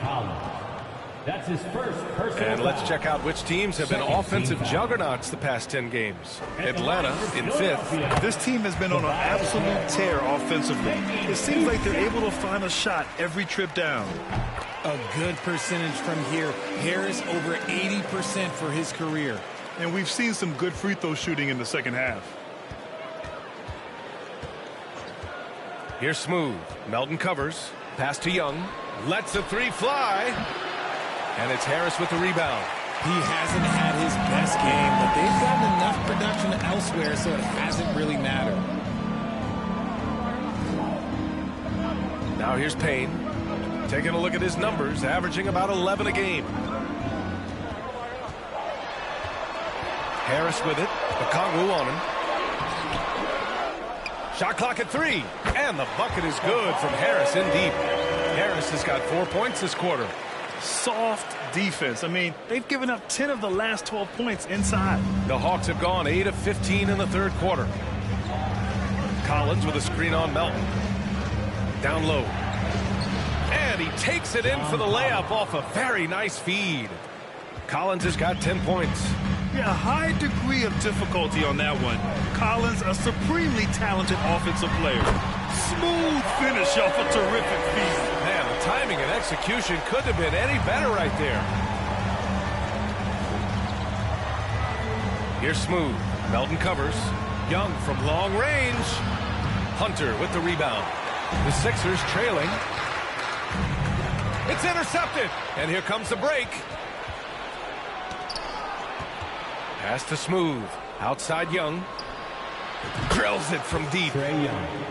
E: That's his first personal
A: And let's
E: foul.
A: check out which teams have been offensive juggernauts the past 10 games. Atlanta in 5th.
C: This team has been on an absolute tear offensively. It seems like they're able to find a shot every trip down.
D: A good percentage from here. Harris over 80% for his career.
C: And we've seen some good free throw shooting in the second half.
A: Here's Smooth. Melton covers. Pass to Young. Lets the 3 fly. And it's Harris with the rebound.
D: He hasn't had his best game, but they've gotten enough production elsewhere, so it hasn't really mattered.
A: Now here's Payne. Taking a look at his numbers, averaging about 11 a game. Harris with it. Okongwu on him. Shot clock at 3. And the bucket is good from Harris in deep. Harris has got 4 points this quarter.
C: Soft defense. I mean, they've given up 10 of the last 12 points inside.
A: The Hawks have gone 8 of 15 in the third quarter. Collins with a screen on Melton. Down low. And he takes it in for the layup off a very nice feed. Collins has got 10 points.
C: Yeah, a high degree of difficulty on that one. Collins, a supremely talented offensive player. Smooth finish off a terrific feed.
A: Man, the timing and execution couldn't have been any better right there. Here's Smooth. Melton covers. Young from long range. Hunter with the rebound. The Sixers trailing. It's intercepted. And here comes the break. Pass to Smooth. Outside Young. Drills it from deep.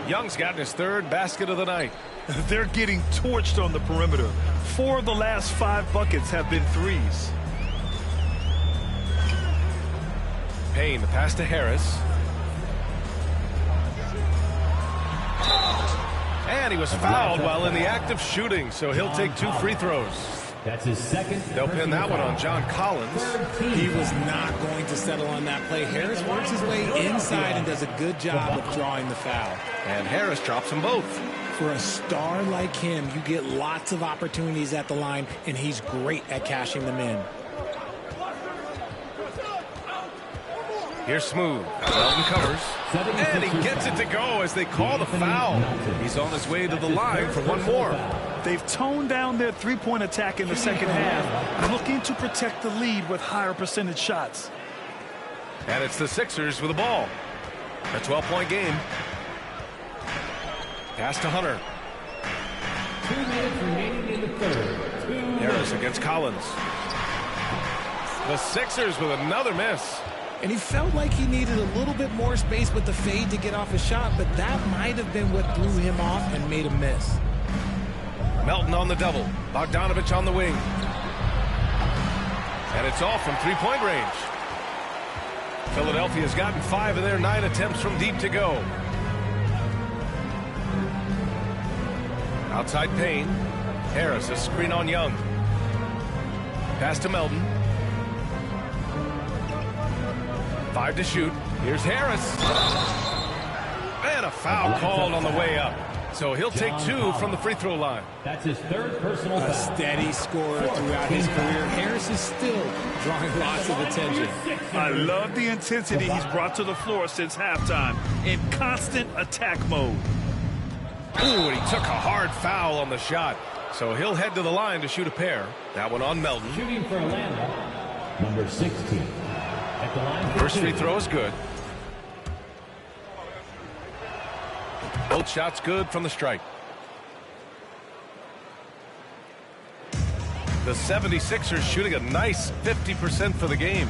A: Young's gotten his third basket of the night.
C: They're getting torched on the perimeter. 4 of the last 5 buckets have been threes.
A: Payne, the pass to Harris. And he was fouled while in the act of shooting, so he'll take 2 free throws.
E: That's his second.
A: They'll pin that one on John Collins.
D: He was not going to settle on that play. Harris works his way inside and does a good job of drawing the foul.
A: And Harris drops them both.
D: For a star like him, you get lots of opportunities at the line, and he's great at cashing them in.
A: Here's Smooth. Melton covers. And he gets it to go as they call the foul. He's on his way to the line for one more.
C: They've toned down their three-point attack in the second half, looking to protect the lead with higher percentage shots.
A: And it's the Sixers with the ball. A 12-point game. Pass to Hunter.
E: 2 minutes remaining in the third.
A: Harris against Collins. The Sixers with another miss.
D: And he felt like he needed a little bit more space with the fade to get off his shot, but that might have been what threw him off and made him miss.
A: Melton on the double. Bogdanovich on the wing. And it's off from three-point range. Philadelphia's gotten 5 of their 9 attempts from deep to go. Outside Payne. Harris, a screen on Young. Pass to Melton. 5 to shoot. Here's Harris. And a foul called on the way up. So he'll take 2 from the free throw line.
E: That's his third personal foul.
D: A steady scorer throughout his career. Harris is still drawing lots of attention.
C: I love the intensity he's brought to the floor since halftime, in constant attack mode.
A: Ooh, and he took a hard foul on the shot. So he'll head to the line to shoot a pair. That one on Melton.
E: Shooting for Atlanta, number 16. At the line for
A: First
E: 2.
A: free throw is good. Both shots good from the strike. The 76ers shooting a nice 50% for the game.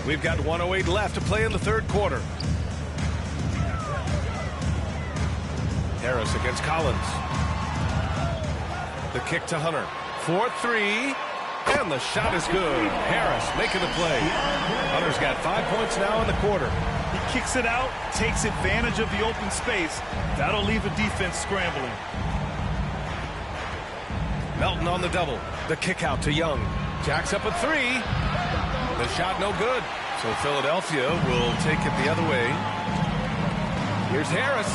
A: We've got 1:08 left to play in the third quarter. Harris against Collins. The kick to Hunter. 4-3. And the shot is good. Harris making the play. Hunter's got 5 points now in the quarter.
C: He kicks it out, takes advantage of the open space. That'll leave the defense scrambling.
A: Melton on the double. The kick out to Young. Jacks up a 3. The shot no good. So Philadelphia will take it the other way. Here's Harris.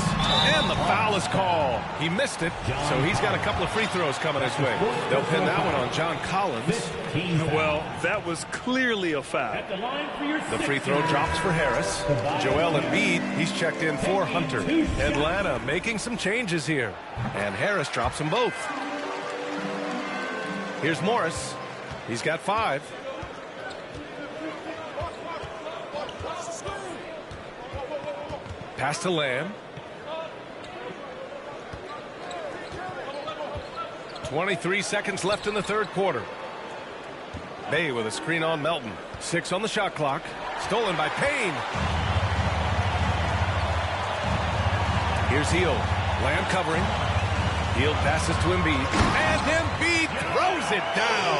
A: And the foul is called. He missed it, so he's got a couple of free throws coming his way. They'll pin that one on John Collins.
C: Well, that was clearly a foul.
E: At the line for your
A: The free throw drops for Harris. Joel Embiid, he's checked in for Hunter. Atlanta making some changes here. And Harris drops them both. Here's Morris. He's got 5. Pass to Lamb. 23 seconds left in the third quarter. Bay with a screen on Melton. 6 on the shot clock. Stolen by Payne. Here's Hield. Lamb covering. Field passes to Embiid, and Embiid throws it down.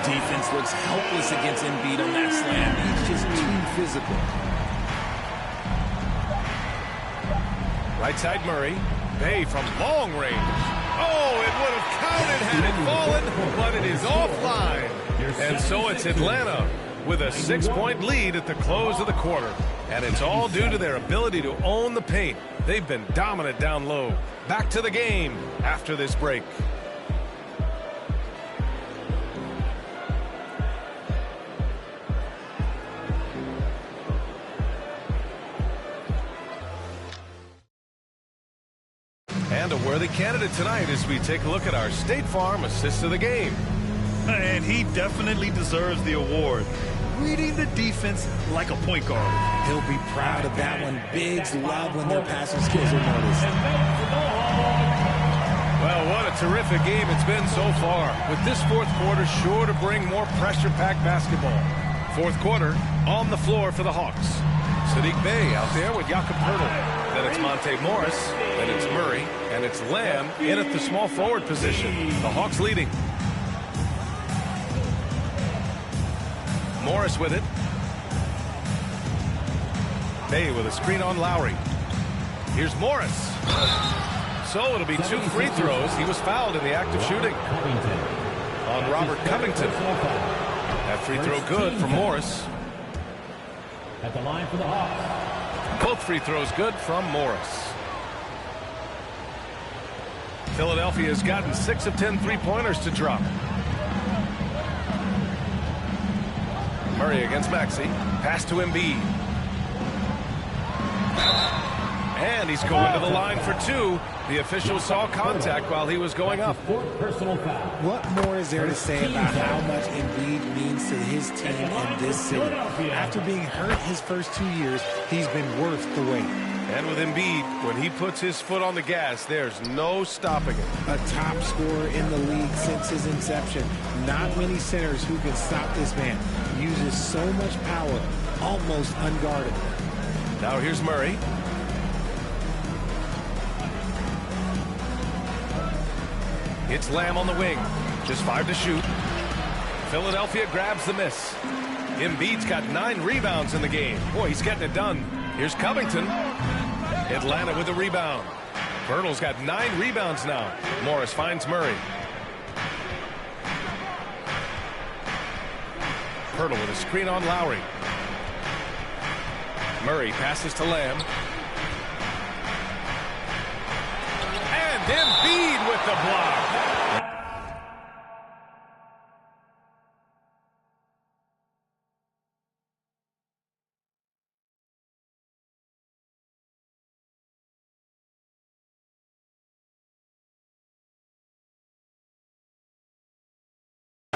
D: Defense looks helpless against Embiid on that slam. He's just too physical.
A: Right side Murray. Bay from long range. Oh, it would have counted had it fallen, but it is offline. And so it's Atlanta with a 6-point lead at the close of the quarter. And it's all due to their ability to own the paint. They've been dominant down low. Back to the game after this break. And a worthy candidate tonight as we take a look at our State Farm assist of the game.
C: And he definitely deserves the award. Reading the defense like a point guard.
D: He'll be proud of that one. Bigs love when their passing skills are noticed.
A: Well, what a terrific game it's been so far. With this fourth quarter sure to bring more pressure-packed basketball. Fourth quarter on the floor for the Hawks. Saddiq Bey out there with Jakob Poeltl. Then it's Monte Morris. Then it's Murray. And it's Lamb in at the small forward position. The Hawks leading. Morris with it. Bey with a screen on Lowry. Here's Morris. So it'll be 2 free throws. He was fouled in the act of shooting on Robert Covington. That free throw good for Morris.
E: At the line for the Hawks.
A: Both free throws good from Morris. Philadelphia has gotten 6 of 10 three-pointers to drop. Murray against Maxey. Pass to Embiid. And he's going to the line for 2. The official saw contact while he was going up.
E: Personal foul.
D: What more is there to say about how much Embiid means to his team in this city? After being hurt his first 2 years, he's been worth the wait.
A: And with Embiid, when he puts his foot on the gas, there's no stopping it.
D: A top scorer in the league since his inception. Not many centers who can stop this man. Uses so much power, almost unguarded.
A: Now here's Murray. It's Lamb on the wing. Just 5 to shoot. Philadelphia grabs the miss. Embiid's got 9 rebounds in the game. Boy, he's getting it done. Here's Covington. Atlanta with the rebound. Poeltl's got 9 rebounds now. Morris finds Murray. Poeltl with a screen on Lowry. Murray passes to Lamb. And Embiid with the block.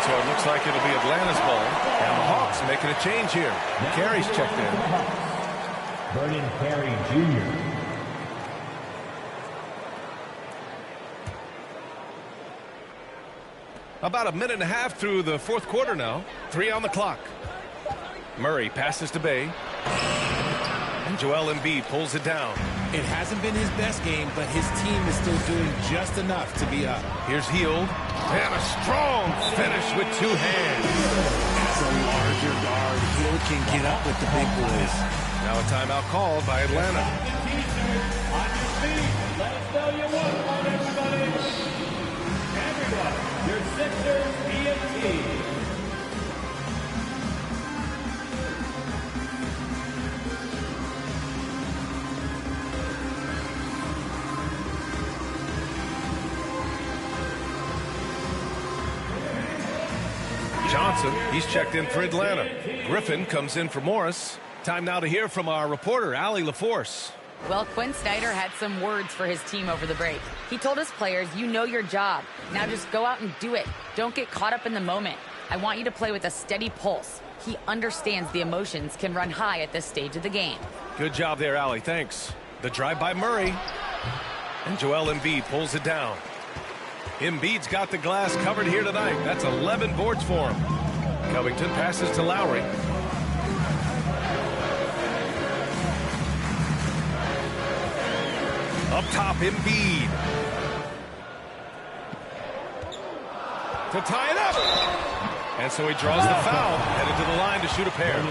A: So it looks like it'll be Atlanta's ball. And the Hawks making a change here. Carey's checked in.
E: Vernon Carey Jr.
A: About a minute and a half through the fourth quarter now. 3 on the clock. Murray passes to Bey. And Joel Embiid pulls it down.
D: It hasn't been his best game, but his team is still doing just enough to be up.
A: Here's Hield. And a strong finish with 2 hands.
D: As a larger guard, Hield can get up with the big boys.
A: Now a timeout called by Atlanta.
E: On your feet. Let us know you want one, everybody. Everyone, your Sixers EMT.
A: Johnson, he's checked in for Atlanta. Griffin comes in for Morris. Time now to hear from our reporter, Allie LaForce.
B: Well, Quinn Snyder had some words for his team over the break. He told his players, you know your job. Now just go out and do it. Don't get caught up in the moment. I want you to play with a steady pulse. He understands the emotions can run high at this stage of the game.
A: Good job there, Allie. Thanks. The drive by Murray. And Joel Embiid pulls it down. Embiid's got the glass covered here tonight. That's 11 boards for him. Covington passes to Lowry. Up top, Embiid. to tie it up. And so he draws the foul, headed to the line to shoot a pair.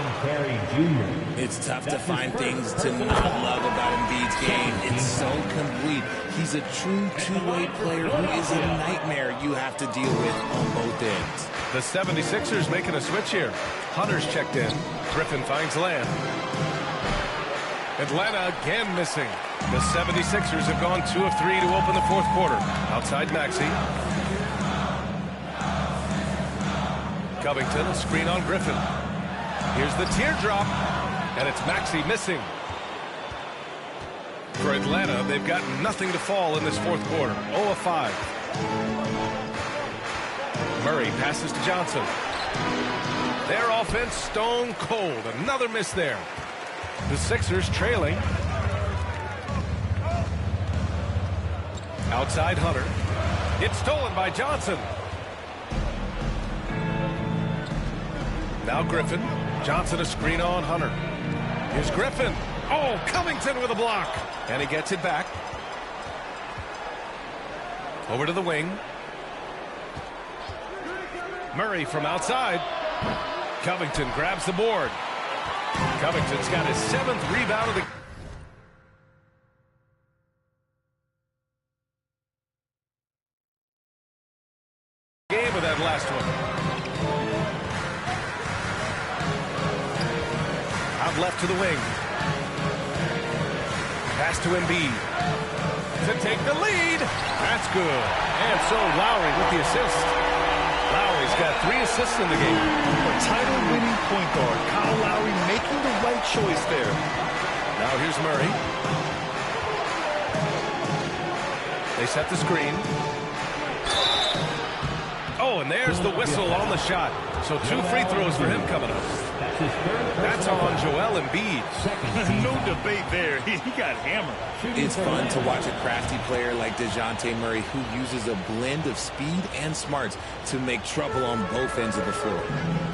D: It's tough to find things to not love about Embiid's game. It's so complete. He's a true two-way player who is a nightmare you have to deal with on both ends.
A: The 76ers making a switch here. Hunter's checked in. Griffin finds Lamb. Atlanta again missing. The 76ers have gone 2 of 3 to open the fourth quarter. Outside Maxey. Covington, a screen on Griffin. Here's the teardrop, and it's Maxey missing. For Atlanta, they've got nothing to fall in this fourth quarter. 0 of 5. Murray passes to Johnson. Their offense stone cold. Another miss there. The Sixers trailing. Outside Hunter. It's stolen by Johnson. Now Griffin. Johnson a screen on Hunter. Here's Griffin. Oh, Covington with a block. And he gets it back. Over to the wing. Murray from outside. Covington grabs the board. Covington's got his 7th rebound of the game with that last one. Out left to the wing. Pass to Embiid. To take the lead. That's good. And so Lowry with the assist. Lowry's got 3 assists in the game.
C: A title-winning point guard, Kyle Lowry making the right choice there.
A: Now here's Murray. They set the screen. Oh, and there's the whistle on the shot. So 2 free throws for him coming up. That's on Joel Embiid.
C: No debate there. He got hammered.
D: It's fun to watch a crafty player like DeJounte Murray who uses a blend of speed and smarts to make trouble on both ends of the floor.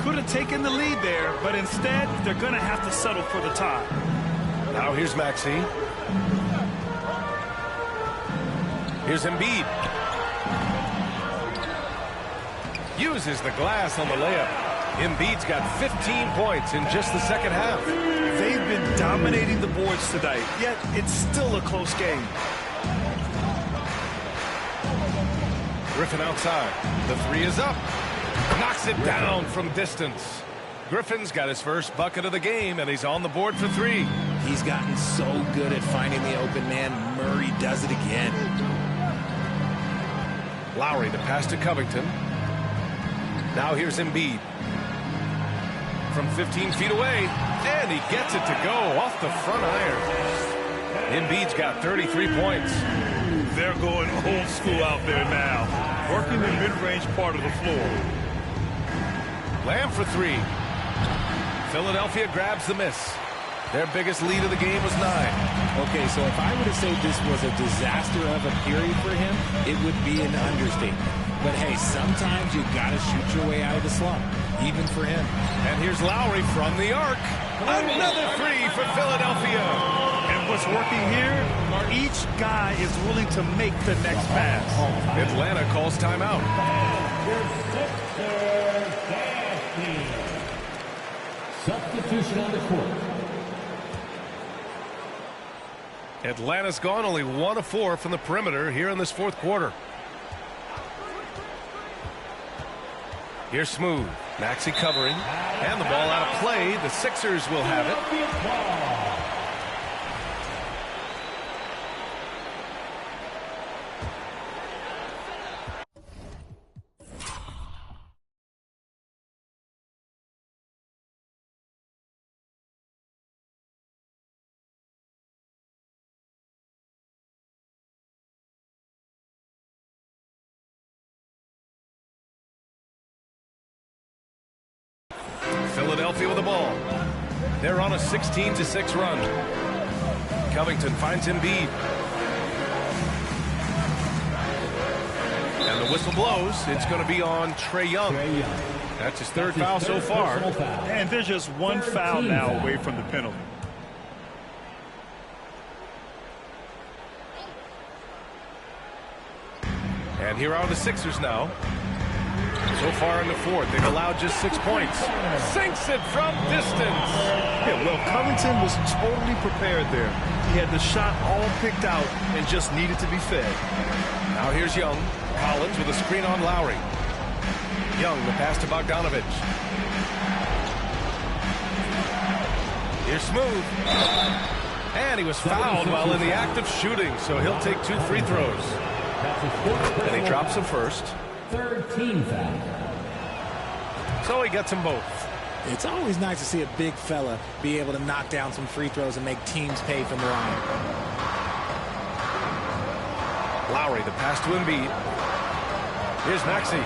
C: Could have taken the lead there, but instead, they're going to have to settle for the tie.
A: Now here's Maxey. Here's Embiid. Uses the glass on the layup. Embiid's got 15 points in just the second half.
C: They've been dominating the boards tonight, yet it's still a close game.
A: Griffin outside. The 3 is up. Knocks it down from distance. Griffin's got his first bucket of the game, and he's on the board for 3.
D: He's gotten so good at finding the open man. Murray does it again.
A: Lowry the pass to Covington. Now here's Embiid. From 15 feet away, and he gets it to go off the front iron. Embiid's got 33 points.
C: They're going old school out there now, working the mid-range part of the floor.
A: Lamb for 3. Philadelphia grabs the miss. Their biggest lead of the game was 9.
D: Okay, so if I were to say this was a disaster of a period for him, it would be an understatement. But hey, sometimes you gotta shoot your way out of the slump, even for him.
A: And here's Lowry from the arc. Another 3 for Philadelphia.
C: And what's working here, each guy is willing to make the next pass.
A: Atlanta calls timeout.
E: Substitution on the court.
A: Atlanta's gone only 1 of 4 from the perimeter here in this fourth quarter. Here's Smooth. Maxey covering. And the ball out of play. The Sixers will have it. Philadelphia with the ball. They're on a 16-6 run. Covington finds Embiid. And the whistle blows. It's going to be on Trae Young. That's his 3rd foul so far.
C: And there's just 1 foul now away from the penalty.
A: And here are the Sixers now. So far in the fourth, they've allowed just 6 points. Sinks it from distance.
C: Yeah, well, Covington was totally prepared there. He had the shot all picked out and just needed to be fed.
A: Now here's Young. Collins with a screen on Lowry. Young, the pass to Bogdanovich. Here's Smooth. And he was fouled while in the act of shooting, so he'll take 2 free throws. And he drops the first.
E: Third team foul.
A: So he gets them both.
D: It's always nice to see a big fella be able to knock down some free throws and make teams pay from the line.
A: Lowry, the pass to Embiid. Here's Maxey.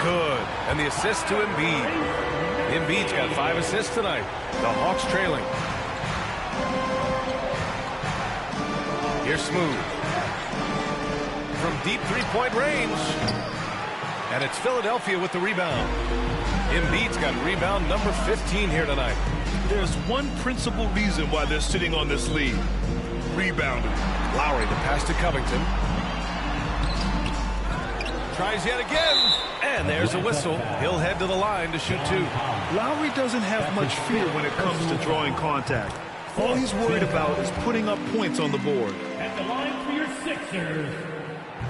A: Good. And the assist to Embiid. Embiid's got 5 assists tonight. The Hawks trailing. Here's Smooth. From deep three-point range. And it's Philadelphia with the rebound. Embiid's got rebound number 15 here tonight.
C: There's one principal reason why they're sitting on this lead. Rebounding.
A: Lowry, the pass to Covington. Tries yet again. And there's a whistle. He'll head to the line to shoot 2.
C: Lowry doesn't have much fear when it comes to drawing contact. All he's worried about is putting up points on the board.
E: At the line for your Sixers.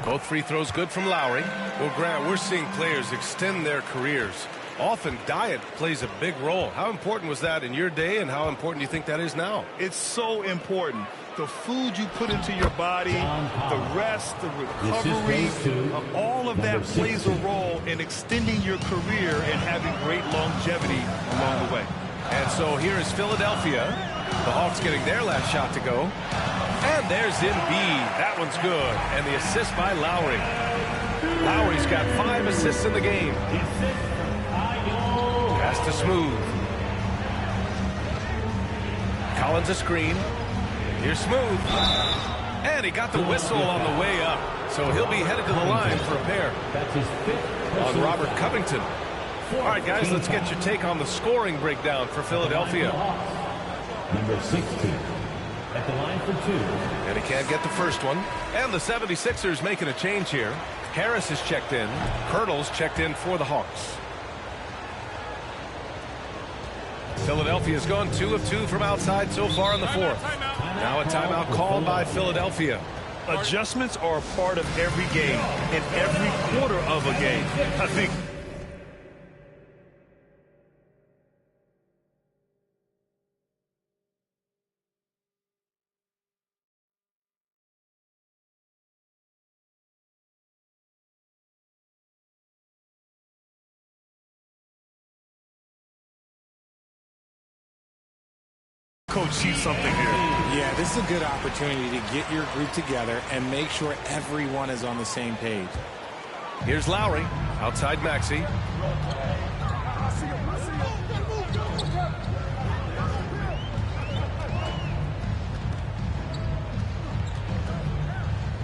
A: Both free throws good from Lowry. Well, Grant, we're seeing players extend their careers. Often diet plays a big role. How important was that in your day, and how important do you think that is now?
C: It's so important. The food you put into your body, the rest, the recovery, all of that plays a role in extending your career and having great longevity along the way.
A: And so here is Philadelphia. The Hawks getting their last shot to go. And there's Embiid. That one's good. And the assist by Lowry. Lowry's got 5 assists in the game. Pass to Smooth. Collins a screen. Here's Smooth. And he got the whistle on the way up. So he'll be headed to the line for a pair.
E: That's his 5th
A: On Robert Covington. All right, guys, let's get your take on the scoring breakdown for Philadelphia.
E: Number 16. At the line for 2.
A: And he can't get the first one. And the 76ers making a change here. Harris is checked in. Hurdle's checked in for the Hawks. Philadelphia's gone 2 of 2 from outside so far in the fourth. Now a timeout called by Philadelphia.
C: Adjustments are a part of every game and every quarter of a game. I think Coach sees something here.
D: Yeah, this is a good opportunity to get your group together and make sure everyone is on the same page.
A: Here's Lowry. Outside Maxey.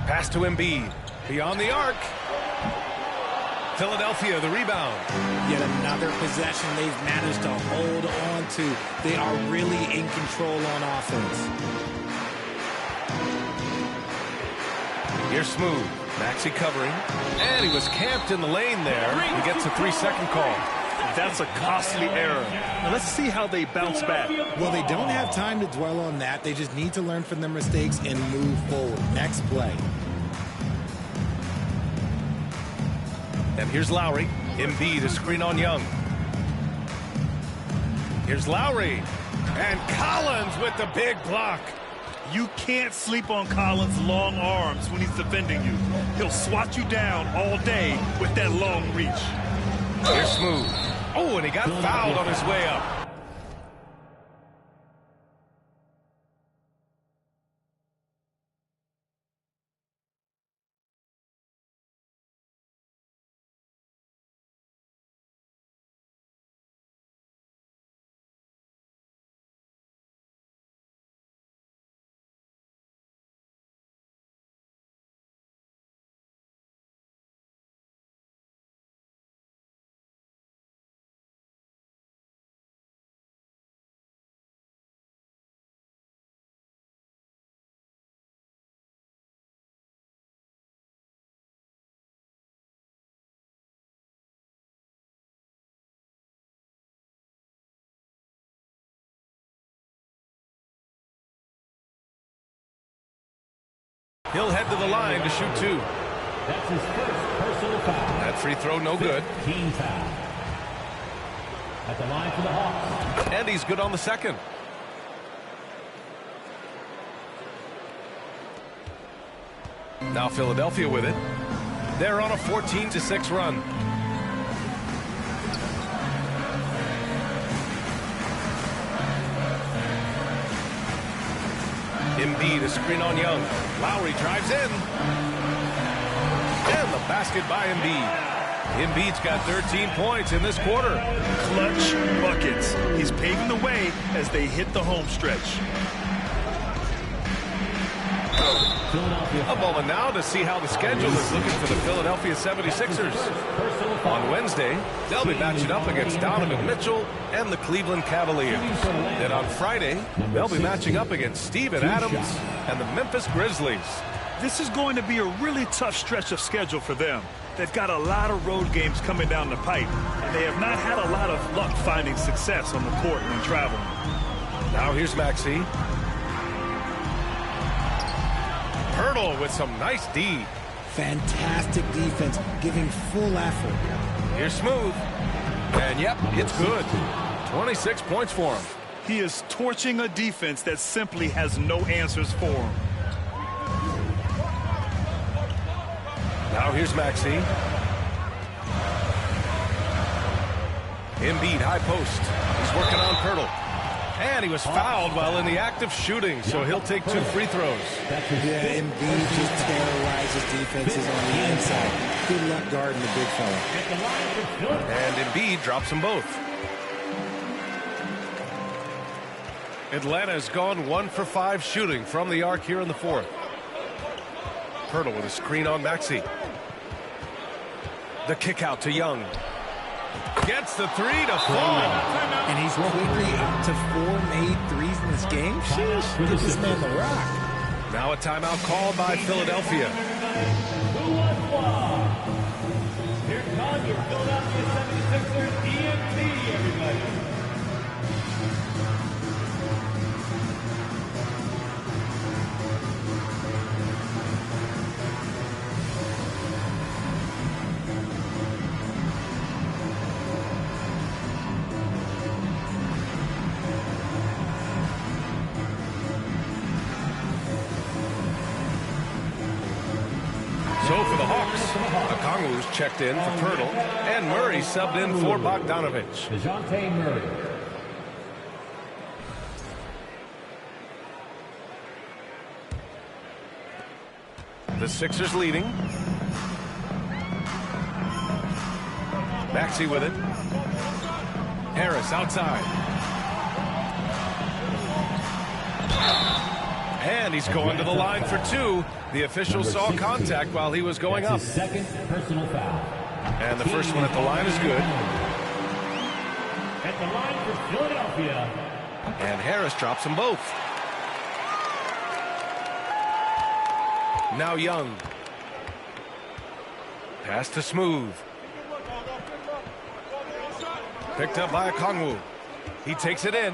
A: Pass to Embiid. Beyond the arc. Philadelphia, the rebound.
D: Yet another possession they've managed to hold on to. They are really in control on offense.
A: Here's Smooth. Maxey covering. And he was camped in the lane there. He gets a 3-second call.
C: That's a costly error. Now let's see how they bounce back.
D: Well, they don't have time to dwell on that. They just need to learn from their mistakes and move forward. Next play.
A: And here's Lowry. Embiid, a screen on Young. Here's Lowry. And Collins with the big block.
C: You can't sleep on Collins' long arms when he's defending you. He'll swat you down all day with that long reach.
A: Here's Smooth. Oh, and he got fouled on his way up. He'll head to the line to shoot 2.
E: That's his first personal foul.
A: That free throw no good.
E: Team foul. At the line for the Hawks.
A: And he's good on the second. Now Philadelphia with it. They're on a 14-6 run. Embiid, a screen on Young. Lowry drives in. And the basket by Embiid. Embiid's got 13 points in this quarter.
C: Clutch buckets. He's paving the way as they hit the home stretch.
A: A moment now to see how the schedule is looking for the Philadelphia 76ers. On Wednesday, they'll be matching up against Donovan Mitchell and the Cleveland Cavaliers. Then on Friday, they'll be matching up against Steven Adams and the Memphis Grizzlies.
C: This is going to be a really tough stretch of schedule for them. They've got a lot of road games coming down the pipe, and they have not had a lot of luck finding success on the court when traveling.
A: Now here's Maxey. Hurdle with some nice D.
D: Fantastic defense, giving full effort.
A: Here's Smooth. And yep, it's good. 26 points for him.
C: He is torching a defense that simply has no answers for him.
A: Now here's Maxey. Embiid, high post. He's working on Pirtle. And he was fouled while in the act of shooting, so he'll take 2 free throws.
D: Yeah, Embiid just terrorizes defenses on the inside. Good luck guarding the big fella.
A: And Embiid drops them both. Atlanta's gone 1 for 5 shooting from the arc here in the fourth. Pirtle with a screen on Maxey. The kick out to Young. Gets the 3 to fall.
D: And he's quickly up to 4 made threes in this game. Sheesh, get this man the rock.
A: Now a timeout called by Philadelphia.
E: Here comes your Philadelphia 76ers EMT, everybody.
A: So for the Hawks, Okongwu's checked in for Pirtle, and Murray subbed in for Bogdanovich.
E: DeJounte Murray.
A: The Sixers leading. Maxey with it. Harris outside. And he's going to the line for 2. The official saw contact while he was going up.
E: His second personal foul.
A: And the first one at the line is good.
E: At the line for Philadelphia.
A: And Harris drops them both. Now Young. Pass to Smooth. Picked up by Okongwu. He takes it in.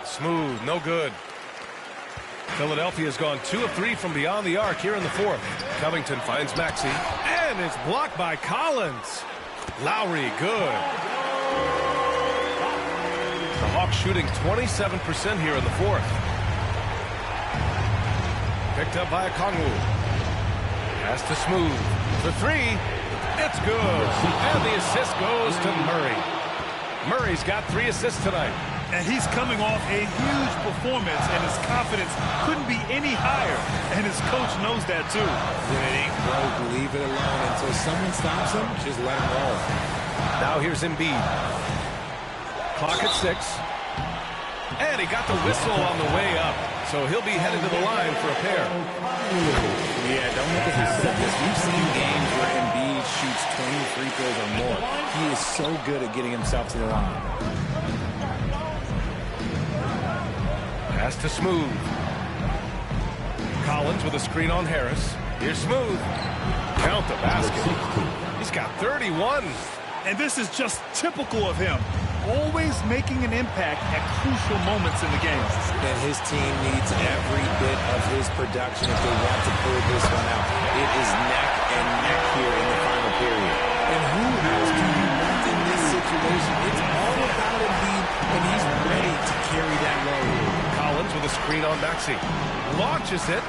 A: Smooth, no good. Philadelphia's gone 2 of 3 from beyond the arc here in the fourth. Covington finds Maxey. And it's blocked by Collins. Lowry, good. The Hawks shooting 27% here in the fourth. Picked up by Okongwu. Pass to Smooth. The 3. It's good. And the assist goes to Murray. Murray's got 3 assists tonight.
C: And he's coming off a huge performance, and his confidence couldn't be any higher. And his coach knows that, too.
D: When it ain't broke, leave it alone. Until someone stops him, just let him roll.
A: Now here's Embiid. Clock at 6. And he got the whistle on the way up. So he'll be headed to the line for a pair.
D: Yeah, don't look at half of this. We've seen games where Embiid shoots 20 free throws or more. He is so good at getting himself to the line.
A: Pass to Smooth. Collins with a screen on Harris. Here's Smooth. Count the basket. He's got 31.
C: And this is just typical of him. always making an impact at crucial moments in the game.
D: And his team needs every bit of his production if they want to pull this one out. It is neck and neck here in the final period. And who else do you want in this situation? It's all about Embiid, and he's ready to carry that load.
A: Collins with a screen on Maxey. Launches it.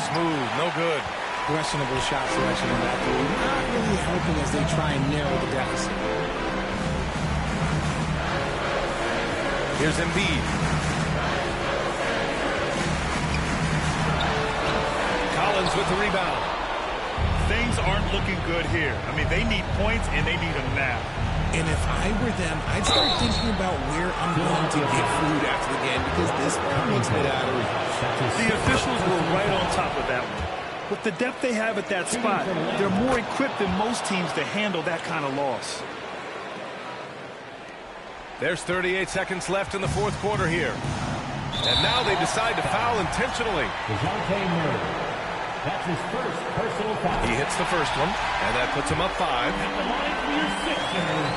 A: Smooth, no good.
D: Questionable shot selection in that three. Not really helping as they try and narrow the deficit.
A: Here's Embiid. Collins with the rebound.
C: Things aren't looking good here. I mean, they need points, and they need them now.
D: And if I were them, I'd start thinking about where I'm going to get food after the game because this makes me out of
C: The officials were right on top of that one. With the depth they have at that spot, they're more equipped than most teams to handle that kind of loss.
A: There's 38 seconds left in the fourth quarter here. And now they decide to foul intentionally.
E: That's his first personal foul.
A: He hits the first one, and that puts him up 5.
E: At the line for your Sixers.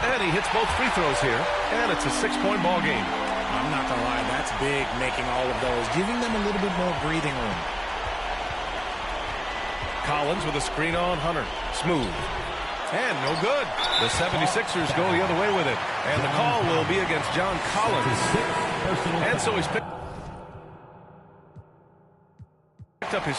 A: And he hits both free throws here, and it's a 6-point ball game.
D: I'm not going to lie, that's big, making all of those, giving them a little bit more breathing room.
A: Collins with a screen on Hunter. Smooth. And no good. The 76ers go the other way with it. And the call will be against John Collins. And so he's picked up his